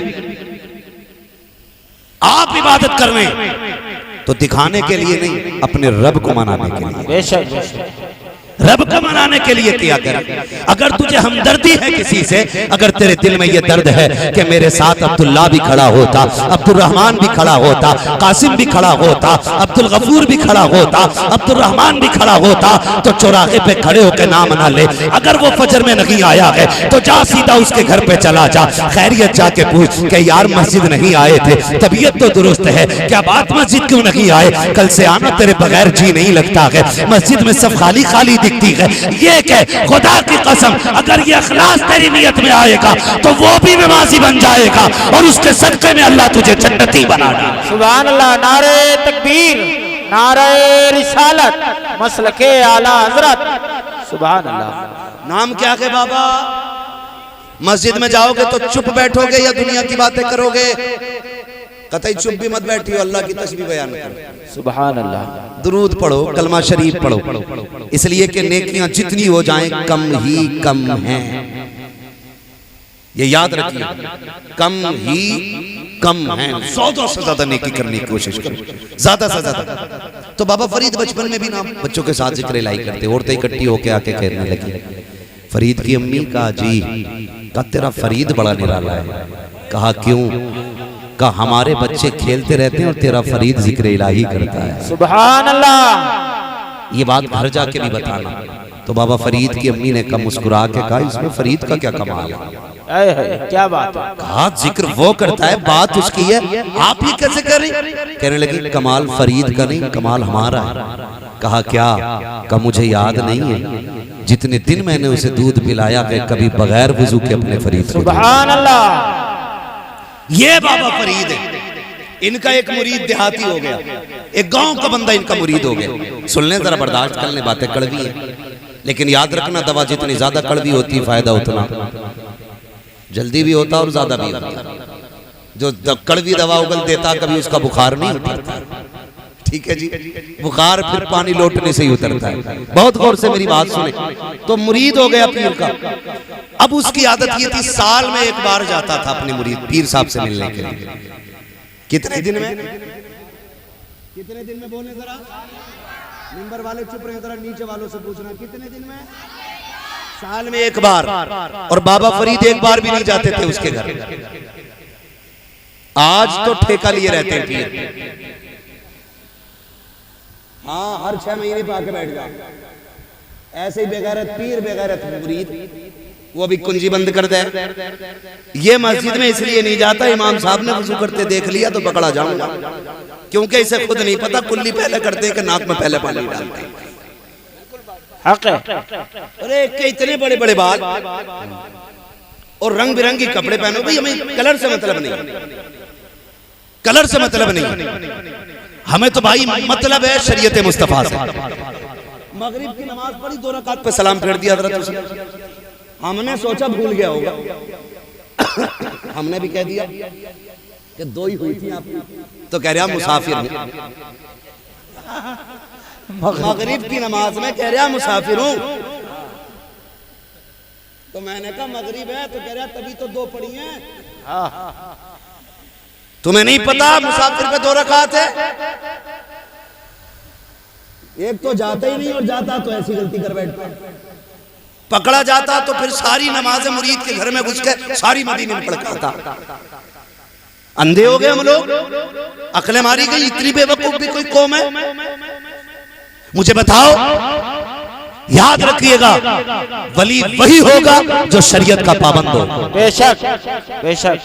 आप इबादत कर रहे हैं तो दिखाने के लिए नहीं, अपने रब को मनाने के लिए। बेशक बेशक, रब को मनाने के लिए किया कर। अगर तुझे हमदर्दी है किसी से, अगर तेरे दिल में ये दर्द है कि मेरे साथ अब्दुल्ला भी खड़ा होता, अब्दुल रहमान भी खड़ा होता, कासिम भी खड़ा होता, अब्दुल गफूर भी खड़ा होता, अब्दुल रहमान भी खड़ा होता, तो चौराहे पे खड़े होकर ना मना ले। अगर वो फजर में नहीं आया है तो जा सीधा उसके घर पे चला जा, खैरियत जाके पूछ कि यार मस्जिद नहीं आए थे, तबीयत तो दुरुस्त है, क्या बात मस्जिद क्यों नहीं आए, कल से आना, तेरे बगैर जी नहीं लगता है, मस्जिद में सब खाली खाली दिखती है। ये कह खुदा की कसम, अगर ये इखलास तेरी नियत में आएगा तो वो भी नमाजी बन जाएगा और उसके सदके में अल्लाह तुझे जन्नती बना देगा। सुभान अल्लाह। नारे तकबीर, नारे रिसालत, मसलके आला हजरत। सुभान अल्लाह। नाम क्या है बाबा? मस्जिद में जाओगे तो चुप बैठोगे या दुनिया की बातें करोगे? कतई चुप भी मत बैठियो, अल्लाह की तस्बीह बयान करो। सुभान अल्लाह। दुरूद पढ़ो, कलमा शरीफ पढ़ो, इसलिए कि नेकियां जितनी हो जाएं कम ही कम हैं। ये याद रखिए, कम ही कम हैं। 100 से ज्यादा नेकी करने की कोशिश करो, ज्यादा से ज्यादा। तो बाबा फरीद बचपन में भी ना बच्चों के साथ जिक्र इलाही करते, औरतें इकट्ठी होके आके कहने लगी, फरीद की अम्मी का जी का तेरा फरीद बड़ा निराला है। कहा क्यों? का हमारे बच्चे खेलते रहते हैं और तेरा फरीद जिक्र इलाही करता है। सुभान अल्लाह। ये बात घर जाके भी बताना। तो बाबा फरीद की अम्मी ने कम मुस्कुरा के कहा, इसमें फरीद का क्या कमाल है? क्या बात है? कहा जिक्र वो करता है, बात उसकी है, आप ही कैसे कर रही? कहने लगी कमाल फरीद का नहीं, कमाल हमारा है। कहा क्या? का मुझे याद नहीं है जितने दिन मैंने उसे दूध पिलाया कि कभी बगैर वुजू के अपने फरीद। सुभान अल्लाह। ये बाबा फरीद है। इनका एक मुरीद देहाती हो गया, एक गांव का बंदा इनका मुरीद हो गया। सुन लें जरा, बर्दाश्त कर लें, बातें कड़वी है, लेकिन याद रखना दवा जितनी ज्यादा कड़वी होती है फायदा उतना जल्दी भी होता और ज्यादा भी होता। जो कड़वी दवा उगल देता कभी उसका बुखार नहीं उतरता। ठीक है जी, बुखार फिर पानी लौटने से ही उतरता है। बहुत गौर से मेरी बात सुने। तो मुरीद हो गया पीर का। अब उसकी आदत ये थी, साल में एक बार जाता था अपने मुरीद पीर साहब से मिलने के लिए। कितने दिन में? कितने दिन में बोले जरा, मिंबर वाले चुप रहे, जरा नीचे वालों से पूछना, कितने दिन में? साल में एक बार। और बाबा फरीद एक बार भी नहीं जाते थे उसके घर। आज तो ठेका लिए रहते हैं पीर। हाँ, हर 6 महीने पे आके बैठ जा। ऐसे ही बेगैरत पीर, बेगैरत मुरीद, वो भी कुंजी बंद कर दे। ये मस्जिद में इसलिए नहीं जाता, इमाम साहब ने वुजू करते देख लिया तो पकड़ा जाऊंगा, क्योंकि इसे खुद नहीं पता कुल्ली पहले करते हैं कि नाक में पहले पानी डालते हैं। अरे के इतने बड़े बड़े बाल और रंग बिरंगी कपड़े पहनो। भाई हमें कलर से मतलब नहीं, कलर से मतलब नहीं, हमें तो भाई मतलब है शरीयत मुस्तफा से। मगरिब की नमाज पढ़ी, 2 रकात पे सलाम फेर दिया हजरत। हमने सोचा भूल गया होगा, हमने भी कह दिया कि 2 ही हुई थी आपकी। तो कह रहा मुसाफिर हूं। मगरिब की नमाज में कह रहा मुसाफिर हूं। तो मैंने कहा मगरिब है, तो कह रहा तभी तो 2 पढ़ी हैं। तुम्हें नहीं पता मुसाफिर पे 2 रकात है? एक तो जाता ही नहीं, और जाता तो ऐसी गलती कर बैठता। पकड़ा जाता तो फिर सारी नमाजें मुरीद के घर में घुस के सारी मदीने में पढ़ता। अंधे हो गए हम लोग, अकलें मारी गई। इतनी बेवकूफ भी कोई कौम है? मुझे बताओ, याद रखिएगा, वली वही होगा जो शरीयत का पाबंद हो। बेशक बेशक।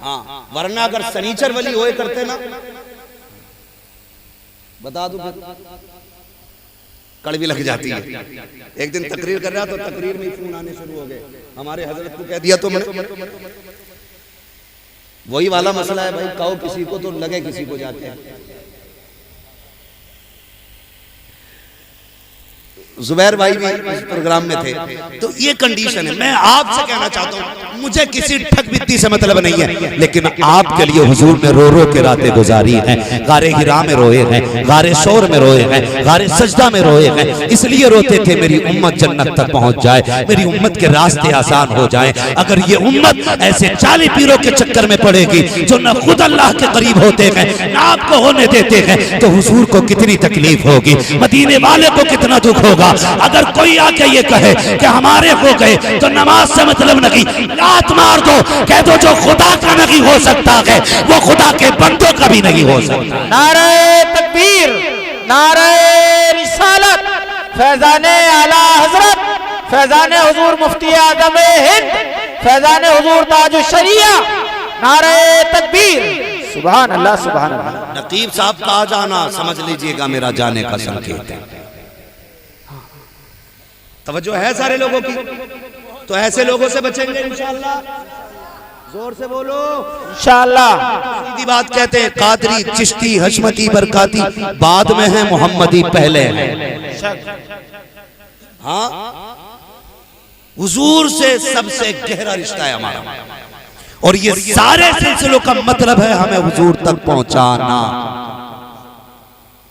हाँ, वरना अगर सनीचर वली होए करते ना, बता दो कड़वी लग जाती है। एक दिन तकरीर कर रहा तो तकरीर में फोन आने शुरू हो गए। हमारे हजरत को कह दिया तो मैंने, वही वाला मसला है भाई, कहो किसी को तो लगे किसी को जाते हैं। जुबैर भाई भी इस प्रोग्राम में थे। तो ये कंडीशन है। मैं आपसे कहना चाहता हूँ, मुझे किसी ठग बित्ती से मतलब नहीं है, लेकिन आपके लिए हुजूर ने रो रो के रातें गुजारी हैं। गारे हिरा में रोए हैं, गारे शोर में रोए हैं, गारे सजदा में रोए हैं। इसलिए रोते थे मेरी उम्मत जन्नत तक पहुंच जाए, मेरी उम्मत के रास्ते आसान हो जाए। अगर ये उम्मत ऐसे 40 पीरों के चक्कर में पड़ेगी जो न खुद अल्लाह के करीब होते हैं न आपको होने देते हैं, तो हुजूर को कितनी तकलीफ होगी, मदीने वाले को कितना दुख होगा। अगर कोई आके ये कहे कि हमारे हो गए तो नमाज से मतलब नहीं, लात मार दो, कह दो जो खुदा का नहीं हो सकता है वो खुदा के बंदों का भी नहीं हो सकता। नारे तकबीर, नारे रिसालत, फैजाने आला हजरत, फैजाने हुजूर मुफ्ती आजम हिंद, फैजाने हुजूर ताज शरिया, नारे तकबीर। सुभान अल्लाह, सुभान अल्लाह। नकीब साहब का आ जाना समझ लीजिएगा मेरा जाने का संकेत है। तवज्जो है सारे लोगों की? तो ऐसे लोगों से बचेंगे इंशाअल्लाह। जोर से बोलो इंशाअल्लाह। सीधी बात कहते हैं, कादरी चिश्ती हशमती बरकाती बाद में है, मोहम्मदी पहले है। हाँ, हुजूर से सबसे गहरा रिश्ता है हमारा, और ये सारे सिलसिलों का मतलब है हमें हुजूर तक पहुंचाना।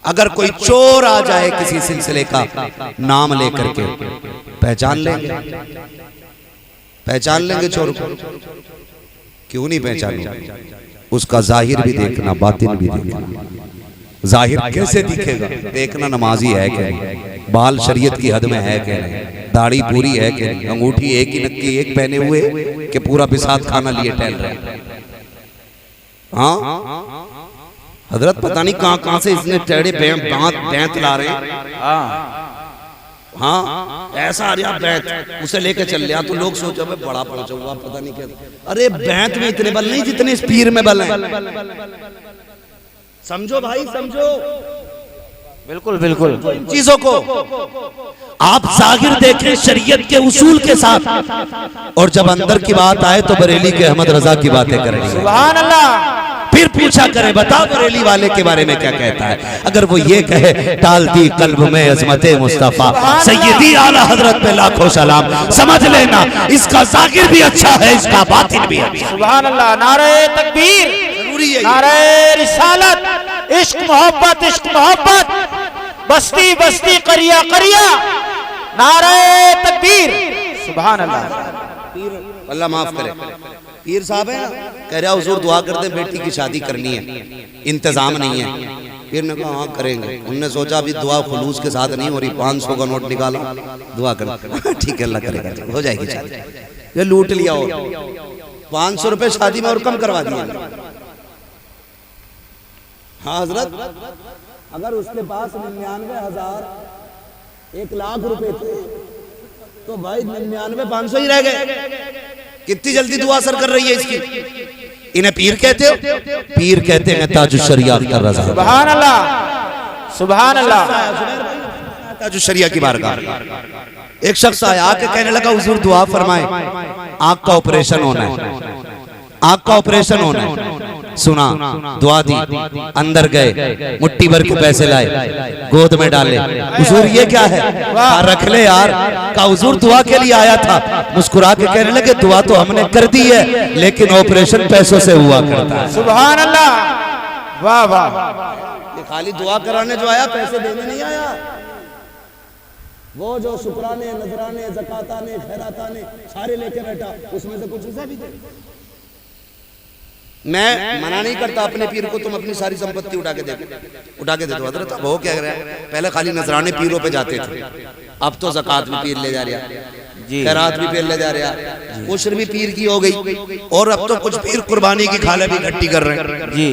अगर कोई चोर आ जाए किसी सिलसिले का नाम लेकर के, पहचान लेंगे, पहचान लेंगे चोर को। क्यों नहीं पहचानेंगे? उसका जाहिर भी देखना, बातिन भी देखना। जाहिर कैसे दिखेगा? देखना नमाजी है कि नहीं, बाल शरीयत की हद में है कि नहीं, दाढ़ी पूरी है कि नहीं, अंगूठी एक ही नक्की एक पहने हुए कि पूरा बिसात खाना लिए टहल रहे। हाँ हजरत, पता नहीं कहां कहां से इसने टेढ़े बैंत ला रहे हैं। हाँ ऐसा आ रहा बैंत, उसे लेके चल लिया तो लोग सोचो मैं बड़ा पहुंचा हुआ, पता नहीं क्या। अरे बैंत में इतने बल नहीं जितने इस पीर में बल हैं। समझो भाई, समझो। बिल्कुल बिल्कुल। चीजों को आप जाहिर देखें शरीयत के उसूल के साथ, और जब अंदर की बात आए तो बरेली के अहमद रजा की बातें करेंगे। सुभान अल्लाह। फिर पूछा करें, बताओ बरेली वाले के बारे में क्या कहता है। अगर वो ये कहे टालती कल्ब में अजमते मुस्तफा सैयदी आला हजरत पे लाखों सलाम, समझ लेना इसका जाहिर भी अच्छा है, इसका बातिन भी अच्छा। सुभान अल्लाह। नारे तकबीर, जरूरी है। नारे रिसालत, इश्क मोहब्बत, इश्क मोहब्बत, बस्ती बस्ती करिया करिया, नारे तकबीर। सुभान अल्लाह। अल्लाह माफ करे। पीर साहब है, कह रहा हुजूर दुआ कर दे, बेटी की शादी करनी है, इंतजाम नहीं है। पीर ने कहा हाँ करेंगे। उनने सोचा अभी दुआ खुलूस के साथ नहीं हो रही, 500 का नोट निकाला, दुआ कर। ठीक है अल्लाह करेगा, हो जाएगी शादी। ये लूट लिया हो, 500 रुपए शादी में और कम करवा दिया। हाँ हजरत, अगर उसके पास 99,000 1,00,000 रुपए थे तो भाई 99 500 ही रह गए। कितनी जल्दी दुआ असर कर रही है इसकी। इन्हें पीर कहते हो? पीर कहते हैं ताजुश शरिया अख्तर रजा। सुभान अल्लाह, सुभान अल्लाह। ताजुश शरिया की बारगाह एक शख्स आया, आके कहने लगा हुजूर दुआ फरमाए, आंख का ऑपरेशन होना है, आंख का ऑपरेशन होना है। सुना, दुआ दी, अंदर गए, मुट्ठी भर के पैसे लाए, गोद में डाले। हुजूर ये क्या है? रख ले यार। का हुजूर दुआ के लिए आया था। मुस्कुरा के कहने लगे दुआ तो हमने कर दी है, लेकिन ऑपरेशन पैसों से हुआ करता है। सुभान अल्लाह, वाह वाह। खाली दुआ कराने जो आया, पैसे देने नहीं आया। वो जो शुक्राने, नजराने, ज़काताने, खैराताने सारे लेके बैठा, उसमें से कुछ हिस्सा भी दे। मैं मना नहीं करता अपने पीर को तुम अपनी सारी संपत्ति उठा के दे दो हजरत। अब वो क्या कर रहा है, पहले खाली नजराने पीरों पे जाते थे, अब तो ज़कात भी पीर ले जा रहा, खैरात भी पीर ले जा रहा, उश्र भी पीर की हो गई, और अब तो कुछ पीर कुर्बानी की खाले भी इकट्ठी कर रहे हैं जी।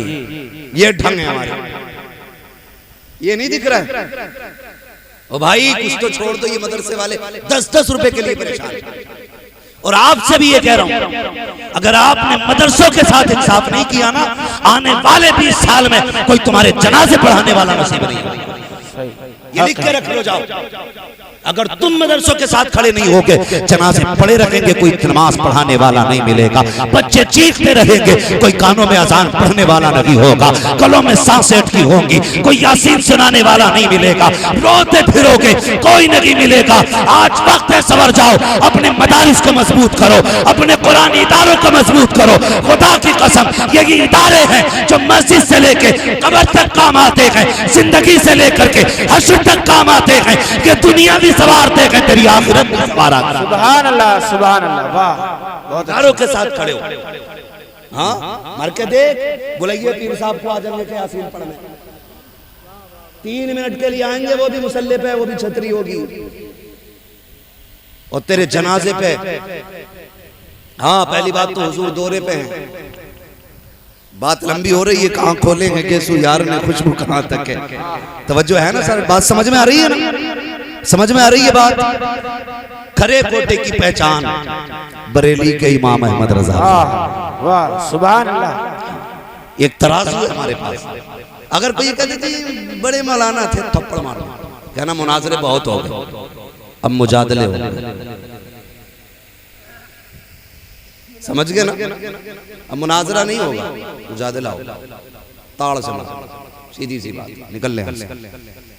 ये ढंग है हमारे, ये नहीं दिख रहा है। ओ भाई कुछ तो छोड़ दो, ये मदरसे वाले 10-10 रुपए के लिए परेशान। और आपसे भी ये कह रहा हूं, अगर आपने मदरसों के साथ इंसाफ नहीं किया ना, आने वाले 20 साल में कोई तुम्हारे जनाजे पढ़ाने वाला नसीब नहीं होगा। ये लिख के रख लो जाओ, अगर तुम मदरसों के साथ खड़े नहीं होगे, जनाजे पड़े रखेंगे, कोई नमाज पढ़ाने वाला नहीं मिलेगा, बच्चे चीखते रहेंगे, कोई कानों में अजान पढ़ने वाला नहीं होगा, गलों में सांसें अटकी होंगी, कोई यासीन सुनाने वाला नहीं मिलेगा, रोते फिरोगे, कोई नहीं मिलेगा। आज वक्त है, सवर जाओ, अपने मदारिस को मजबूत करो, अपने कुरानी इदारों को मजबूत करो। खुदा की कसम, यही इदारे हैं जो मस्जिद से लेके कब्र तक काम आते हैं, जिंदगी से लेकर के हश्र तक काम आते हैं, कि दुनिया भी सवारते हैं, तेरी आखिरत भी सवारा। सुभान अल्लाह, सुभान अल्लाह, वाह, बहुत इदारों के साथ खड़े हो। हाँ, मर के देख, बुलाइए पीर साहब को, आ जाएंगे के यासीन पढ़ने, 3 मिनट के लिए आएंगे, वो भी मुसल्ले पे, वो भी छतरी होगी, और तेरे जनाजे पे। हाँ, पहली बात तो हुजूर दौरे पे हैं, बात लंबी हो रही है, कहाँ खोलेंगे केसु यार ने, खुशबू कहाँ तक है। तवज्जो है ना सर, बात समझ में आ रही है ना, समझ में आ रही है बात। खरे कोटे की पहचान बरेली के इमाम अहमद रजा, वाह सुभान अल्लाह। एक तराजू है हमारे पास, अगर कोई कहते थे बड़े मौलाना थे, थप्पड़ मारो, कहना मुनाजरे बहुत हो गए, अब मुजादले हो गए। समझ गए ना, अब मुनाजरा नहीं होगा, मुजादला होगा, ताड़ से सीधी सी बात, निकल ले,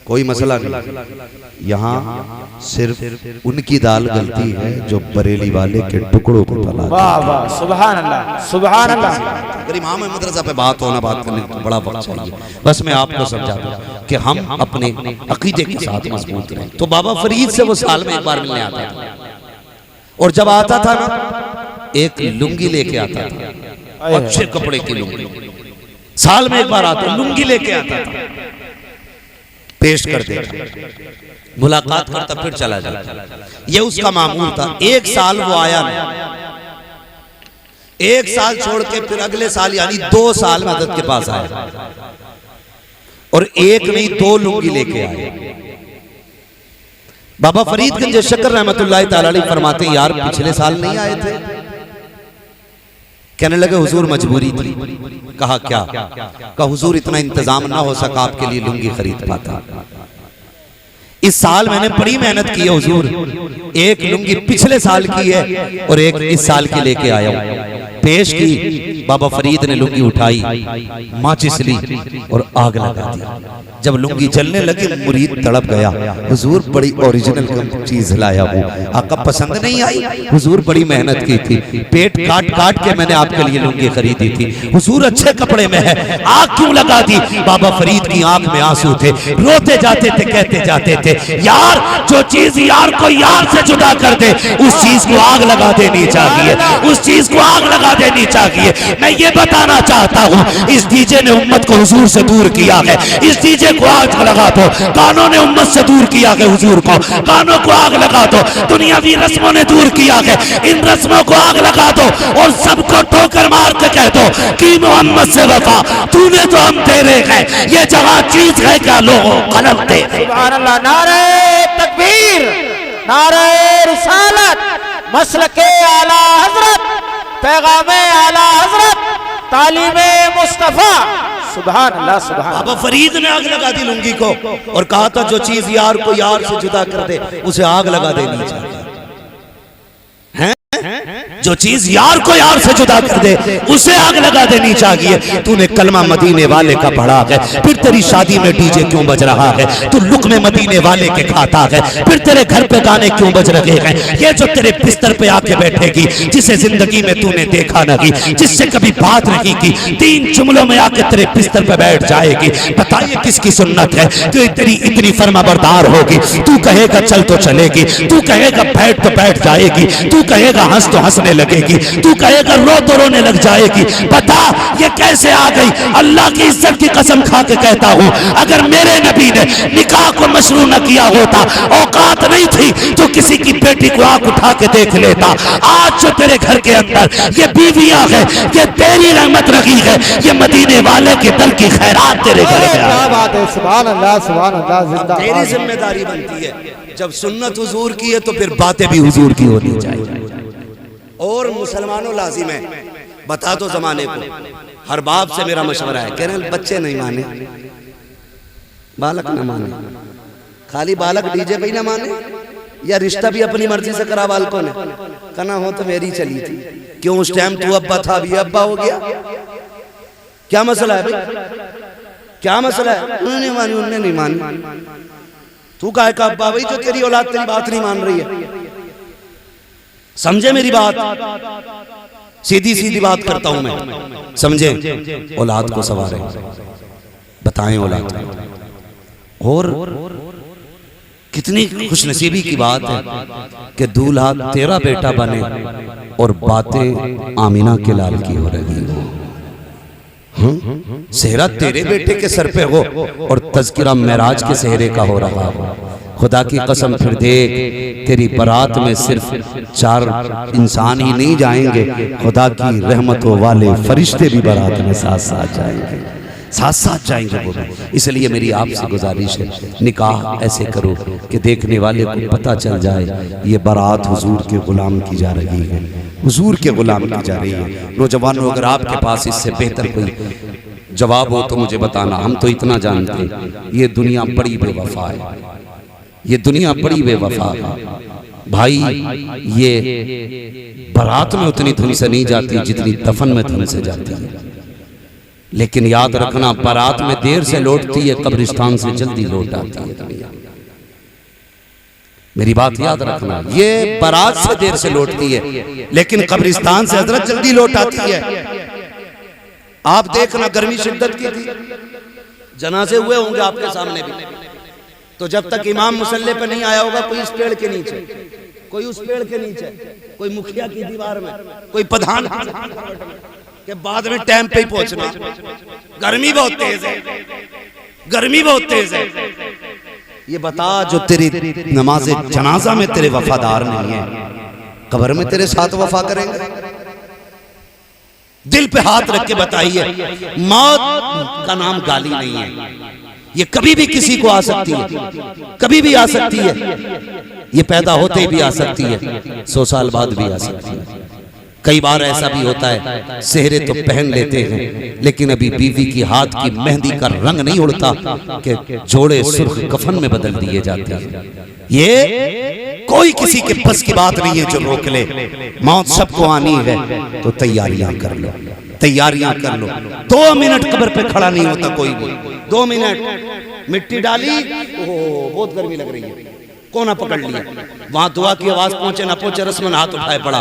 कोई मसला नहीं। यहाँ सिर्फ उनकी दाल गलती है जो बरेली वाले के टुकड़ों को तला। वाह वाह, सुभान अल्लाह, सुभान अल्लाह। अगर इमाम अहमद रज़ा पे बात होना, बात करने तो बड़ा वक्त चाहिए। बस मैं आपको समझा दूं कि हम अपने अकीदे के साथ मजबूत रहें। तो बाबा फरीद से वो साल में एक बार मिलने आता था, और जब आता था ना, एक लुंगी लेके आता था, अच्छे कपड़े की लुंगी, साल में एक बार आता, लुंगी लेके आता था, पेश कर देता, मुलाकात करता, फिर चला जाता। ये उसका मामूल था। एक साल वो आया नहीं, एक साल छोड़ के फिर अगले साल यानी 2 साल मदद के पास आया, और एक नहीं 2 लुंगी लेके आए। बाबा फरीदगंज शक्कर रहमतुल्लाहि तआला अलैह फरमाते हैं, यार पिछले साल नहीं आए थे। कहने लगे हुजूर मजबूरी थी। कहा क्या? कहा हुजूर इतना इंतजाम ना हो सका आपके लिए लुंगी खरीद पाता। इस साल मैंने बड़ी मेहनत की है हुजूर, एक लुंगी पिछले साल की है और एक इस साल की लेके आया हूं। पेश की, बाबा फरीद ने लुंगी उठाई, माचिस ली और आग लगा दी। जब लुंगी जलने लगी, मुरीद तड़प गया, हुजूर बड़ी ओरिजिनल चीज लाया हूं, आका पसंद नहीं आई? हुजूर बड़ी मेहनत की थी, पेट काट काट के मैंने आपके लिए लुंगी खरीदी थी, हुजूर अच्छे कपड़े में है, आग क्यों लगा दी? बाबा फरीद की आंख में आंसू थे, रोते जाते थे, कहते जाते थे, यार जो चीज यार को यार से जुदा कर दे, उस चीज को आग लगा देनी चाहिए, उस चीज को आग लगा देनी चाहिए। मैं ये बताना चाहता हूँ, इस डीजे ने उम्मत को हुजूर से दूर किया है, इस डीजे को आग लगा दो। कानों ने उम्मत से दूर किया है हुजूर को, कानों को आग लगा दो। दुनियावी रस्मों ने दूर किया है, इन रस्मों को आग लगा दो और सबको ठोकर मार के कह दो कि मोहम्मद से वफा तूने तो हम तेरे हैं, ये जगह चीज है क्या लोगों कलम दे। सुभान अल्लाह, नारे तकबीर, नारे रिसालत, मसलके आला हजरत, पैगामे आला हजरत, तालीमे मुस्तफा। सुभान अल्लाह, सुभान। बाबा फरीद ने आग लगा दी लुंगी को और कहा था जो चीज यार को यार से जुदा कर दे, उसे आग लगा देनी चाहिए। जो चीज यार को यार से जुदा कर दे उसे आग लगा देनी चाहिए। तूने कलमा मदीने वाले का पढ़ा है, फिर तेरी शादी में डीजे क्यों बज रहा है? तू लुक़्मे मदीने वाले के खाता है, फिर तेरे घर पे गाने क्यों बज रहे हैं? ये जो तेरे बिस्तर पे आके बैठेगी, जिसे जिंदगी में तूने देखा नहीं, जिससे कभी बात नहीं की, 3 जुमलों में आके तेरे बिस्तर पे बैठ जाएगी, बताइए किसकी सुन्नत है? तो तेरी इतनी फर्माबरदार होगी, तू कहेगा चल तो चलेगी, तू कहेगा बैठ तो बैठ जाएगी, तू कहेगा हंस तो हंसने लगेगी, तू कहेगा रो तो रोने लग जाएगी। बता ये कैसे आ गई? अल्लाह की इज्जत की कसम खा के कहता हूं, अगर मेरे नबी ने निकाह को मशरू न किया होता, औकात नहीं थी तो किसी की बेटी को आंख उठा के देख लेता। आज जो तेरे घर के अंदर ये बीवियां है, ये तेरी रहमत रही है, ये मदीने वाले के दल की खैरात तेरे घर में। क्या बात है, सुभान अल्लाह सुभान अल्लाह, जिंदाबाद। तेरी जिम्मेदारी बनती है, जब सुन्नत हुजूर की है तो फिर बातें भी हुजूर की होनी चाहिए। और मुसलमानों लाजिम है, बता दो जमाने को, हर बाप से मेरा मशवरा है, कह रहे बच्चे नहीं माने, बालक न माने, खाली बालक डीजे पे ही ना माने, या रिश्ता भी अपनी मर्जी से करा बालकों ने, कहना हो तो मेरी चली थी, क्यों उस टाइम तू अब्बा था अभी अब्बा हो गया, क्या मसला है भाई? क्या मसला है? उन्होंने नहीं मानी, उन्होंने नहीं मानी, तू काहे का अब्बा भाई जो तेरी औलाद तेरी बात नहीं मान रही है? समझे मेरी बात? सीधी सीधी बात करता हूं मैं, समझे? औलाद को सवारे, बताएं औलाद को। और कितनी खुशनसीबी की बात है कि दूल्हा तेरा बेटा बने और बातें आमिना के लाल की हो रही हो, सेहरा तेरे बेटे के सर पे हो और तज़किरा मेराज के सेहरे का हो रहा हो। खुदा की कसम फिर देख, तेरी बारात में सिर्फ 4 इंसान ही नहीं जाएंगे, खुदा की रहमतों वाले फरिश्ते भी बारात में साथ साथ जाएंगे, साथ साथ जाएंगे वो भी। इसलिए मेरी आपसे गुजारिश है, निकाह ऐसे करो कि देखने वाले को पता चल जाए ये बारात हुजूर के गुलाम की जा रही है, हुजूर के गुलाम की जा रही है। नौजवानों, अगर आपके पास इससे बेहतर कोई जवाब हो तो मुझे बताना। हम तो इतना जानते हैं ये दुनिया बड़ी बेवफा है, ये दुनिया बड़ी बेवफा है भाई। ये बारात में उतनी धुन से नहीं जाती जितनी दफन में धुन से जाती है। लेकिन याद रखना, बारात में देर से लौटती है, कब्रिस्तान से जल्दी लौट आती है दुनिया। मेरी बात याद रखना, ये बारात से देर से लौटती है लेकिन कब्रिस्तान से हजरत जल्दी लौट आती है। आप देखना, गर्मी शिद्दत की थी, जनाजे हुए होंगे आपके सामने भी, तो जब तक इमाम मुसल्ले पे नहीं आया होगा, कोई इस पेड़ के नीचे, कोई उस पेड़ के नीचे, कोई मुखिया की दीवार में, कोई प्रधान के बाद में टाइम पे ही पहुंचना। गर्मी बहुत तेज है, गर्मी बहुत तेज है। ये बता, जो तेरी नमाज जनाजा में तेरे वफादार नहीं है, कब्र में तेरे साथ वफा करेंगे? दिल पे हाथ रख के बताइए, मौत का नाम गाली नहीं है, ये कभी भी किसी को आ सकती है, कभी भी आ सकती है, ये पैदा होते ही भी आ सकती है, 100 साल बाद भी आ सकती है। कई बार ऐसा भी होता है, सेहरे तो पहन लेते हैं लेकिन अभी बीवी की हाथ की मेहंदी का रंग नहीं उड़ता कि जोड़े सुर्ख कफन में बदल दिए जाते हैं। ये कोई किसी के बस की बात नहीं है जो रोक ले। मौत सबको आनी है तो तैयारियां कर लो, तैयारियां कर लो। 2 मिनट कब्र पे खड़ा नहीं होता कोई भी, 2 मिनट मिट्टी डाली, ओह बहुत गर्मी लग रही है, कोना पकड़ लिया, वहां दुआ की आवाज पहुंचे ना पहुंचे, रस्मन हाथ उठाए पड़ा।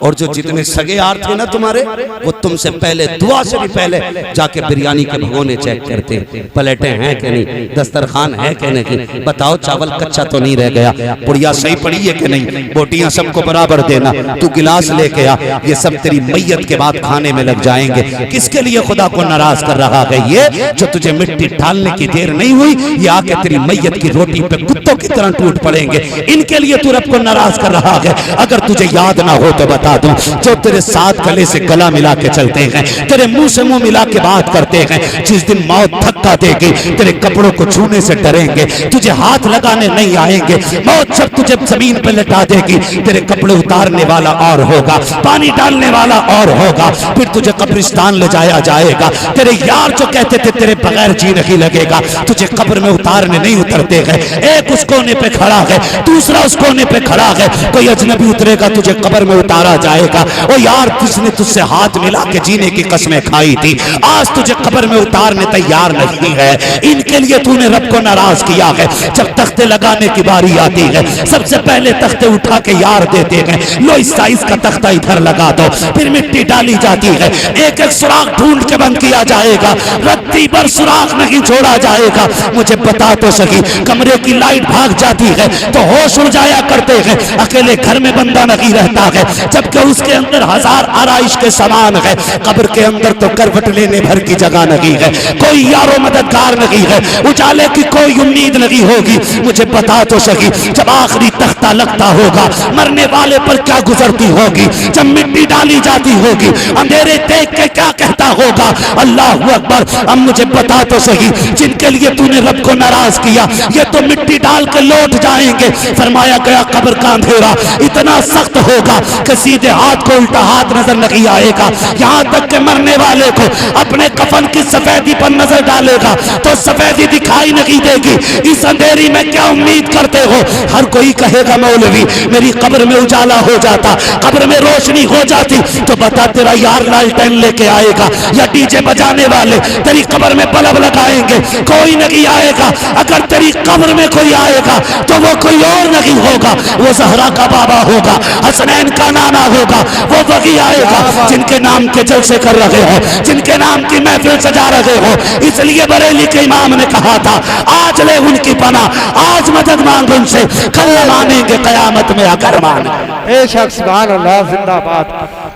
और जो जितने सगे यार थे ना तुम्हारे, वो तुमसे पहले, दुआ से भी पहले जाके बिरयानी के भगोने चेक करते, प्लेटें हैं कि नहीं, दस्तरखान है कि नहीं, बताओ चावल कच्चा तो नहीं रह गया, पुड़िया सही पड़ी है कि नहीं, बोटियां सबको बराबर देना, तू गिलास लेके आ। ये सब तेरी मैयत के बाद खाने में लग जाएंगे। किसके लिए खुदा को नाराज कर रहा है? ये जो तुझे मिट्टी डालने की देर नहीं हुई, ये आके तेरी मैयत की रोटी पे कुत्तों की तरह टूट पड़ेंगे। इनके लिए तू रब को नाराज कर रहा है। अगर तुझे याद ना हो तो बता दूं, जो तेरे साथ गले से गला मिला के चलते हैं, तेरे मुंह से मुंह मिला के बात करते हैं, जिस दिन मौत धक्का देगी तेरे कपड़ों को छूने से डरेंगे, तुझे हाथ लगाने नहीं आएंगे। मौत जब तुझे जमीन पर लटा देगी, तेरे कपड़े उतारने वाला और होगा, पानी डालने वाला और होगा, फिर तुझे कब्रिस्तान ले जाया जाएगा। तेरे यार जो कहते थे तेरे बगैर जी नहीं लगेगा, तुझे कब्र में उतारने नहीं उतरते हैं। एक उस कोने पे खड़ा है, दूसरा उस कोने कोने पे खड़ा है, कोई अजनबी उतरेगा तुझे कब्र में उतारा जाएगा। ओ यार, किसने तुझसे हाथ मिला के जीने की कसमें खाई थी, आज तुझे कब्र में उतारने तैयार नहीं है। इनके लिए तूने रब को नाराज किया है। जब तख्ते लगाने की बारी आती है, सबसे पहले तख्ते उठा के यार देते हैं, लो इस साइज का तख्ता इधर लगा दो, फिर मिट्टी डाली जाती है, एक एक सुराख ढूंढ के बंद किया जाएगा, रत्ती पर सुराख नहीं छोड़ा जाएगा। मुझे बता तो सही, कमरे की लाइट भाग जाती है तो होश उड़ जाया करते हैं, अकेले घर में बंदा नहीं रहता है, जबकि उसके अंदर हजार आराइश के सामान है। कब्र के अंदर तो करवट लेने भर की जगह नहीं है, कोई यारो मददगार नहीं है, उजाले की कोई उम्मीद नहीं होगी। मुझे बता तो सही, जब आखिरी तख्ता लगता होगा, मरने वाले पर क्या गुजरती होगी, जब मिट्टी डाली जाती होगी, अंधेरे देख के क्या कहता होगा, अल्लाह अकबर। अब मुझे बता तो सही, जिनके लिए तूने रब को नाराज किया, ये तो मिट्टी डाल के लौट जाएंगे। फरमाया गया कब्र का अंधेरा इतना सख्त होगा कि सीधे हाथ को उल्टा हाथ नजर नहीं आएगा, यहाँ तक कि मरने वाले को अपने कफन की सफेदी पर नजर डालेगा तो सफेदी दिखाई नहीं देगी। इस अंधेरी में क्या उम्मीद करते हो? हर कोई कहेगा मौलवी मेरी कब्र में उजाला हो जाता, कब्र में रोशनी हो जाती, तो बता तेरा यार लालटेन लेके आएगा या डीजे बजाने वाले तेरी कब्र में बल्ब लगाएंगे? कोई नहीं आएगा। अगर तेरी कब्र में कोई आएगा तो वो कोई और नहीं होगा, वो ज़हरा का बाबा होगा, हसनैन का नाना होगा, वो वही आएगा जिनके नाम के जलसे कर रहे हो, जिनके नाम की महफिल सजा रहे हो। इसलिए बरेली के इमाम ने कहा था, आज ले उनकी पनाह, आज मदद मांग उनसे, कल मानेंगे कयामत में अगर माने। बेशक सुभान अल्लाह, जिंदाबाद,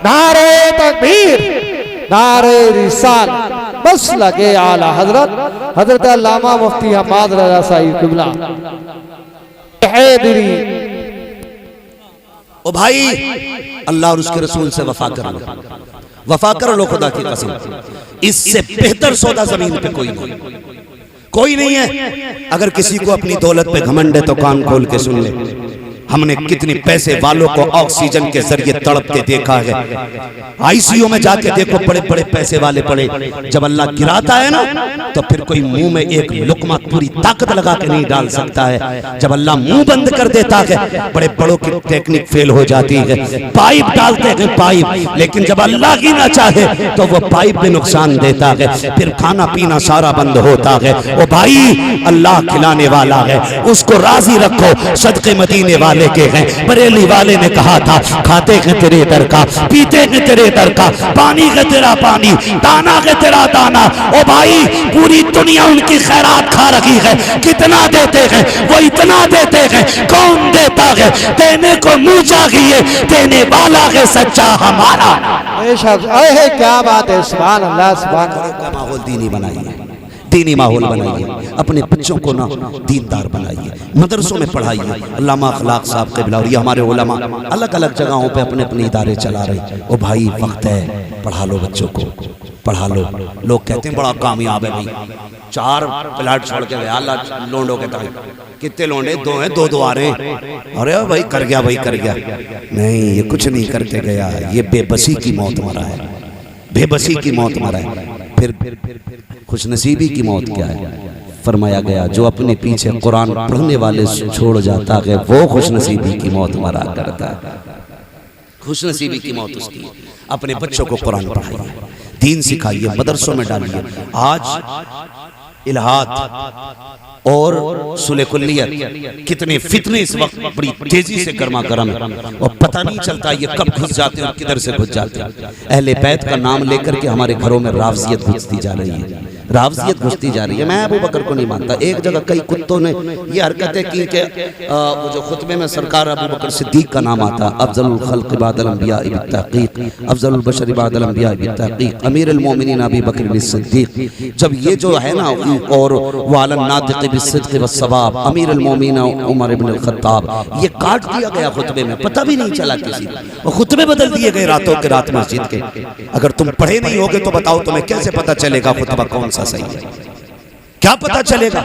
नारे तकबीर, नारे रिसाल, बस लगे आला हजरत हजरत अल्लामा मुफ्ती हम्माद रज़ा साहिब किबला हैदरी। ओ भाई, अल्लाह और उसके रसूल से वफा कर लो, वफा कर लो खुदा की कसम। इससे बेहतर सौदा जमीन पे कोई नहीं है। अगर किसी को अपनी दौलत पे घमंड है तो कान खोल के सुन ले। हमने कितने पैसे वालों को ऑक्सीजन के जरिए तड़पते देखा है। आईसीयू में जाके देखो, बड़े बड़े पैसे वाले पड़े, जब अल्लाह गिराता है ना तो फिर कोई मुंह में एक लुकमा पूरी ताकत लगा के नहीं डाल सकता है। जब अल्लाह मुंह बंद कर देता है, बड़े बड़ों की टेक्निक फेल हो जाती है, पाइप डालते हैं पाइप, लेकिन जब अल्लाह ही ना चाहे तो वो पाइप भी नुकसान देता है, फिर खाना पीना सारा बंद होता है। ओ भाई, अल्लाह खिलाने वाला है, उसको राजी रखो। सदके मदीने वाले के हैं, बरेली वाले ने कहा था, खाते हैं तेरे दर का, पीते हैं तेरे दर का, पानी है तेरा पानी, दाना है तेरा दाना। ओ भाई, पूरी दुनिया उनकी खैरात खा रही है। कितना देते हैं? वो इतना देते हैं। कौन देता है? देने को मुंह चाहिए, देने वाला है सच्चा हमारा। बेशक, अहे क्या बात है, सुभान अल्लाह, सुभान अल्लाह। माहौल दीनी बनाइए, दीनी माहौल बनाइए, अपने बच्चों को ना दीनदार बनाइए, मदरसों में पढ़ाइए। अल्लामा अखलाक साहब क़िबला और ये हमारे उलमा अलग अलग जगहों पे अपने अपने इदारे चला रहे। ओ भाई, वक्त है, पढ़ा लो बच्चों को, पढ़ा लो। लोग कहते हैं बड़ा कामयाब है भाई, 4 प्लाट छोड़ के गया लोंडो के तक। कितने लोंडे? 2 हैं, 2 आ रहे हैं। अरे भाई कर गया, भाई कर गया। नहीं, ये कुछ नहीं करके गया, ये बेबसी की मौत मरा है, बेबसी की मौत मरा है। फिर खुशनसीबी की मौत क्या है? फरमाया गया, जो अपने पीछे कुरान पढ़ने वाले छोड़ जाता है वो खुशनसीबी की मौत मरा करता है। खुशनसीबी की मौत उसकी। अपने बच्चों को कुरान पढ़ाइए, दीन सिखाइए, मदरसों में डालिए। आज इल्हाद और सुले कुल्लियत कितने फितने इस वक्त बड़ी तेजी से गर्मा गर्म है और पता नहीं चलता ये कब घुस जाते हैं और किधर से घुस जाते हैं। अहले बैत का नाम लेकर के हमारे घरों में रावजियत घुसती जा रही है, रावजियत घुसती जा रही है। मैं अबू बकर को नहीं मानता। एक जगह कई कुत्तों ने ये हरकतें की कि वो जो खुतबे में सरकार अबू बकर सिद्दीक का नाम आता, अफजलुल खल्क़ बअदल अंबिया बित्तहक़ीक़, अफजलुल बशर बअदल अंबिया बित्तहक़ीक़, अमीरुल मोमिनीन अबू बकर सिद्दीक। जब ये जो है ना, और वालन नातिक़ बिस्सिद्क़ वस्सवाब अमीरुल मोमिनीन उमर इब्न अल-ख़त्ताब, ये काट दिया गया खुतबे में, पता भी नहीं चला किसी को। खुतबे बदल दिए गए रातों के रात मस्जिद के। अगर तुम पढ़े नहीं होगे तो बताओ तुम्हें कैसे पता चलेगा खुतबा कौन सा सही है? क्या पता चलेगा?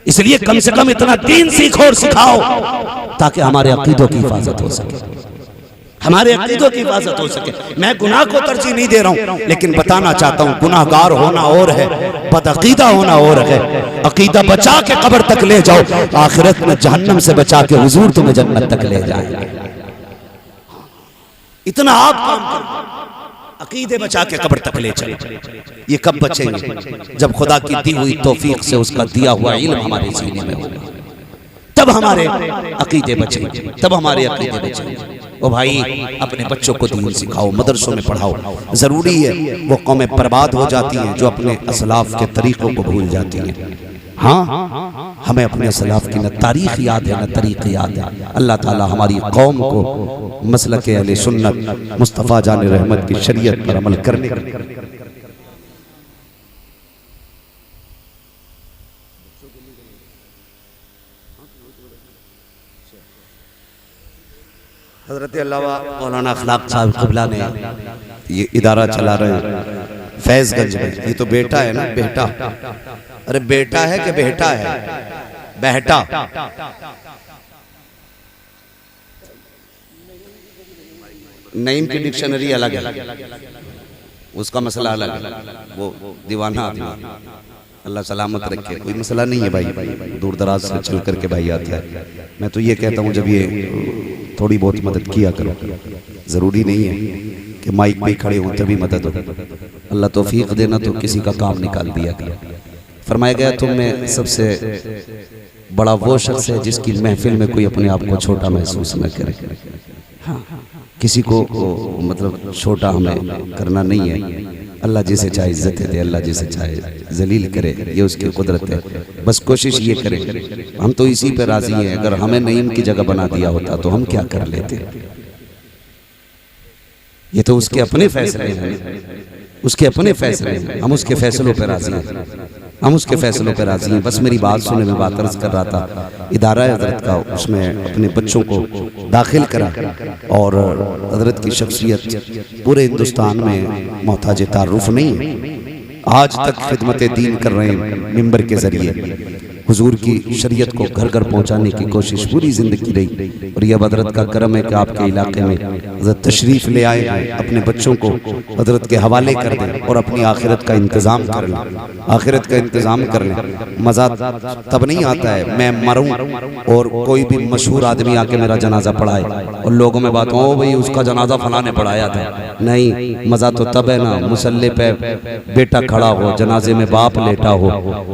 इसलिए कम से कम इतना दीन सीखो और सिखाओ ताकि हमारे अकीदों की हिफाजत हो सके, हमारे अकीदों की हिफाजत हो सके। मैं गुनाह को तरजीह नहीं दे रहा हूं, लेकिन बताना चाहता हूं गुनाहगार होना और है, बदअकीदा होना और है। अकीदा बचा के कब्र तक ले जाओ, आखिरत में जहन्नम से बचा के हुजूर तुम्हें जन्नत तक ले जाएंगे। इतना आप काम करो, अकीदे बचा के कब्र तक ले चलो। ये कब बचेंगे? जब खुदा की दी हुई तौफीक से उसका दिया हुआ इल्म हमारे सीने में होगा, तब हमारे अकीदे बचेंगे, तब हमारे अकीदे बचेंगे। ओ भाई, अपने बच्चों को दीन सिखाओ, मदरसों में पढ़ाओ। जरूरी है, वो कौमें बर्बाद हो जाती हैं जो अपने असलाफ के तरीकों को भूल जाती हैं। हाँ, हमें अपने असलाफ की न तारीख याद है न तरीक़ याद है। अल्लाह ताला हमारी कौम को मसलक अहले सुन्नत मुस्तफ़ा जान रहमत की शरीयत पर अमल करने हज़रत अल्लामा मौलाना अखलाक साहब क़िबला ने ये इदारा चला रहे हैं फैज़गंज में। ये तो बेटा है ना, बेटा। अरे बेटा है कि बेटा है? बेटा। नईम की डिक्शनरी अलग है, उसका मसला अलग है, वो दीवाना आदमी, अल्लाह सलामत रखे। कोई मसला नहीं है भाई, दूर दराज से चल करके भाई आता है। मैं तो ये कहता हूँ, जब ये थोड़ी बहुत मदद किया करो, ज़रूरी नहीं है कि माइक पे खड़े हों तभी मदद हो। अल्लाह तौफीक देना तो किसी का काम निकाल दिया करो। फरमाया गया, तुम में सबसे बड़ा वो शख्स है जिसकी महफिल में कोई अपने आप को छोटा महसूस न करे। हाँ, किसी को मतलब छोटा हमें करना नहीं है। अल्लाह जिसे चाहे इज्जत दे, अल्लाह जिसे चाहे जलील करे, ये उसकी कुदरत है। बस कोशिश ये करें, हम तो इसी पे राजी हैं। अगर हमें नईम की जगह बना दिया होता तो हम क्या कर लेते? ये तो उसके अपने फैसले हैं, उसके अपने फैसले हैं। हम उसके फैसलों पे राजी हैं, हम उसके फैसलों पे राजी हैं। बस मेरी बात सुने, मैं बात अर्ज कर रहा था, इदारा हजरत का, उसमें अपने बच्चों को दाखिल करा और हजरत की शख्सियत पूरे हिंदुस्तान में मोहताज तारुफ नहीं है। आज तक खिदमत दीन कर रहे हैं मिंबर के जरिए। हुजूर की शरीयत को घर घर पहुंचाने की कोशिश पूरी जिंदगी रही। और यह हजरत का करम है कि आपके इलाके में हजरत तशरीफ ले आए हैं, अपने बच्चों को हजरत के हवाले कर दें और अपनी आखिरत का इंतज़ाम कर लें। आखिरत का इंतज़ाम कर लें। मज़ा तब नहीं आता है मैं मरूं और कोई भी मशहूर आदमी आके मेरा जनाजा पढ़ाए और लोगों में बात हो, भाई उसका जनाजा फलां ने पढ़ाया था। नहीं, मज़ा तो तब है ना, मुसल्ले पे बेटा खड़ा हो, जनाजे में बाप लेटा हो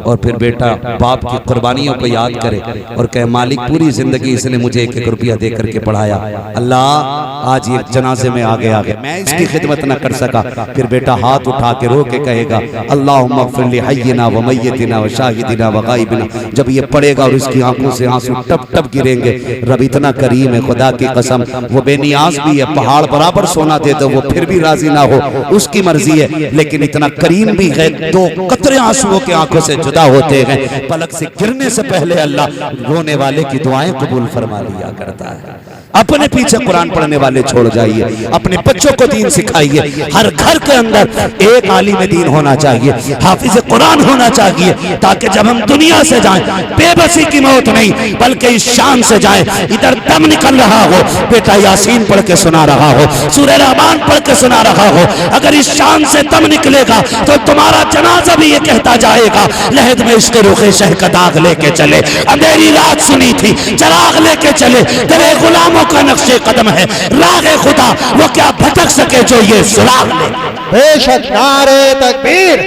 और फिर बेटा बाप की कुर्बानियों को याद करे और कहे, मालिक पूरी जिंदगी इसने मुझे 1-1 रुपया दे करके पढ़ाया, अल्लाह आज ये जनाजे में आगे मैं इसकी खिदमत न कर सका। फिर बेटा हाथ उठा के रो के कहेगा, अल्लाहुम्मा ग़फ़िर ली हय्यिना व मय्यितिना व शाहिदिना व गायबिना। जब ये पढ़ेगा और इसकी आंखों से आंसू टप टप गिरेंगे, रब इतना करीम है, खुदा की कसम वो बेनियाज भी है। पहाड़ बराबर सोना दे दो वो फिर भी राजी ना हो, उसकी मर्जी है, लेकिन इतना करीम भी है। 2 कतरे आंसुओं की आंखों से जुदा होते हैं, पलक से गिरने से पहले अल्लाह रोने वाले की दुआएं कबूल फरमा लिया करता है। अपने पीछे कुरान पढ़ने वाले छोड़ जाइए, अपने बच्चों को दीन सिखाइए। हर घर के अंदर एक आलिम दीन होना चाहिए, हाफिज कुरान होना चाहिए, ताकि जब हम दुनिया से जाएं बेबसी की मौत नहीं बल्कि इस शान से जाएं। इधर दम निकल रहा हो, बेटा यासीन पढ़ के सुना रहा हो, सूरह रहमान पढ़ के सुना रहा हो, अगर इस शान से दम निकलेगा तो तुम्हारा जनाजा भी ये कहता जाएगा, लहद में इसके रुखे शह का दाग लेके चले, अंधेरी रात सुनी थी चराग लेके चले, तेरे गुलामों का नक्शे कदम है रागे खुदा, वो क्या भटक सके जो ये सुराग ले। बेशक नारे तकबीर,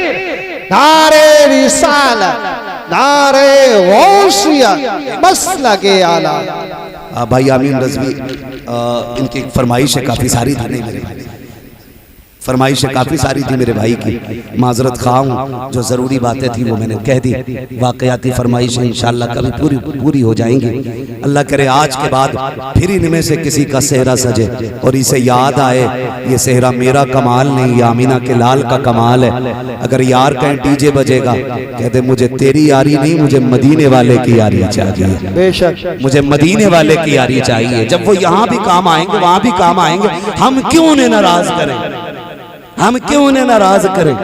नारे रिसालत, नारे गौसियत, मसलके आला। भाई आमीन रज़वी, इनकी फरमाइशें काफ़ी सारी थी मेरे भाई, फरमाइशें काफ़ी सारी थी मेरे भाई की। माजरत खा हूँ, जो ज़रूरी बातें थी वो मैंने कह दी। वाक़याती फरमाइशें इंशाअल्लाह कभी पूरी हो जाएंगी। अल्लाह करे आज के बाद फिर इनमें से किसी का सेहरा सजे और इसे याद आए, ये सेहरा मेरा कमाल नहीं, आमीना के लाल का कमाल है। अगर यार कहीं डीजे बजेगा, कहते मुझे तेरी यारी नहीं, मुझे मदीने वाले की यारी चाहिए। बेशक मुझे मदीने वाले की यारी चाहिए। जब वो यहाँ भी काम आएंगे वहाँ भी काम आएंगे, हम क्यों उन्हें नाराज करें, हम क्यों उन्हें नाराज करें?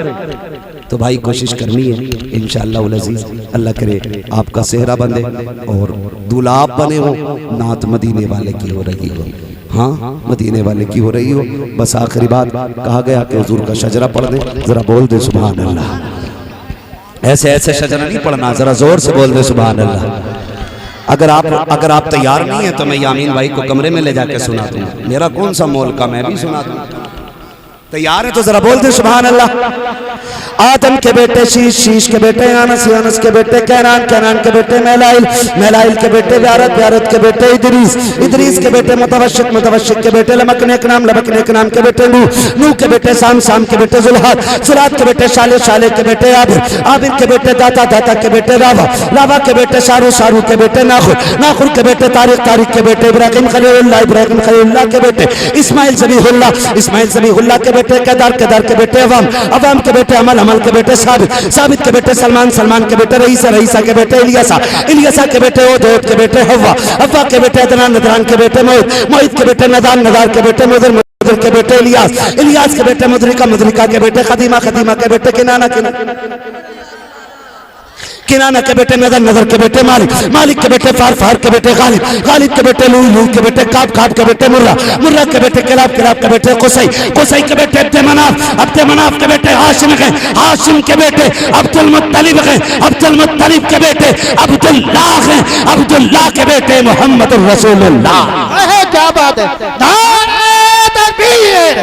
तो भाई कोशिश करनी है इंशाअल्लाह उल अज़ीज़। अल्लाह करे आपका सेहरा बंदे और दूल्हा आप बने हो, नात मदीने वाले की हो रही हो। हाँ, मदीने वाले की हो रही हो। बस आखिरी बात कहा गया कि हुजूर का शजरा पढ़ दे, जरा बोल दे सुभान अल्लाह। ऐसे ऐसे शजरा नहीं पढ़ना, जरा जोर से बोल दे सुभान अल्लाह। अगर आप तैयार नहीं है तो मैं यामीन भाई को कमरे में ले जाके सुना दूं, मेरा कौन सा मोल का, मैं भी सुना दूं। तैयार है तो जरा बोल दे सुभान अल्लाह। आदम के बेटे शीश, शीश के बेटे अनस, अनस के बेटे कैनान, कैनान के बेटे मेलाइल, मेलाइल के बेटे ब्यारत, ब्यारत के बेटे इदरीस, इदरीस के बेटे मुतवशिक, मुतवशिक के बेटे लमकनेक नाम, लमकनेक नाम के बेटे नूह, नूह के बेटे साम, साम के बेटे जुल्हाद, जुल्हाद के बेटे शाले, शाले के बेटे आबिर, आबिर के बेटे दाता, दाता के बेटे रावा, रावा के बेटे शारू, शारू के बेटे नाखुर, नाखुर के बेटे तारिक, तारिक के बेटे इब्राहिम खलीलुल्लाह, इब्राहिम खलीलुल्लाह के बेटे इस्माइल ज़बीहुल्लाह, इस्माइल ज़बीहुल्लाह के बेटे केदार, केदार के बेटे अवाम, अवाम के बेटे अमल, अमल के बेटे साबित, साबित के बेटे सलमान, सलमान के बेटे रईसा, रईसा के बेटे इलियासा, इलियासा के बेटे ओद, ओद के बेटे हव्वा, हव्वा के बेटे अदनान, अदनान के बेटे मोहित, मोहित के बेटे नदान, नदार के बेटे मुदर, मुदर के बेटे इलियास, इलियास के बेटे मुदरिका, मुदरिका के बेटे खदीमा, खदीमा के बेटे किनाना, किनाना के बेटे नजर, नजर के बेटे मालिक, मालिक के बेटे फार, फार के बेटे गालिब, गालिब के बेटे लूई, लूई के बेटे काब, काब के बेटे मुर्रा, मुर्रा के बेटे किलाब, किलाब के बेटे कुसई, कुसई के बेटे अब्दे मनाफ, अब्दे मनाफ के बेटे हाशिम गए, हाशिम के बेटे अब्दुल मुत्तलिब गए, अब्दुल मुत्तलिब के बेटे अब्दुल्लाह गए, अब्दुल्लाह के बेटे मोहम्मद रसूलुल्लाह। क्या बात है, नारे तकबीर,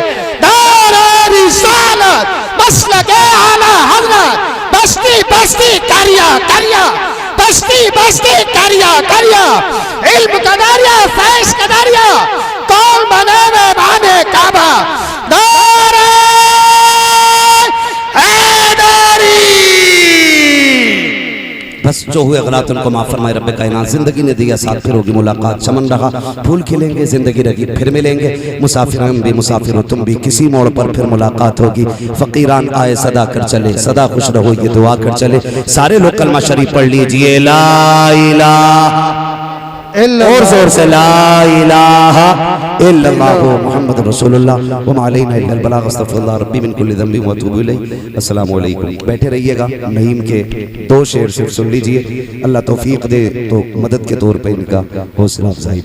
नारे रिसालत, मसलके आला हज़रत, बस्ती बस्ती करिया करिया, बस्ती बस्ती करिया करिया, इल्म कदारिया, फैज कदारिया, कौन बने मेहमाने काबा, नारे हैदरी। बस जो हुए गलत उनको माफ फरमाए रब्बे कायनात। जिंदगी ने दिया साथ, फिर होगी मुलाकात, चमन रहा फूल खिलेंगे, जिंदगी रही फिर मिलेंगे, मुसाफिर हम भी मुसाफिर हो तुम भी, किसी मोड़ पर फिर मुलाकात होगी। फकीरान आए सदा कर चले, सदा खुश रहो ये दुआ कर चले। सारे लोग कलमा शरीफ पढ़ लीजिए, ला इलाहा, और जोर से ला इलाहा इल्लल्लाह मुहम्मद रसूलुल्लाह व मा अलैना इल्लल बलाग, अस्तगफिरुल्लाह रब्बी मिन कुल्ली ज़ंबि व अतूबु इलैह। अस्सलामु अलैकुम। बैठे रहिएगा, नईम के 2 शेर सिर्फ सुन लीजिए, अल्लाह तौफीक दे तो मदद के तौर पे इनका हौसला अफजाई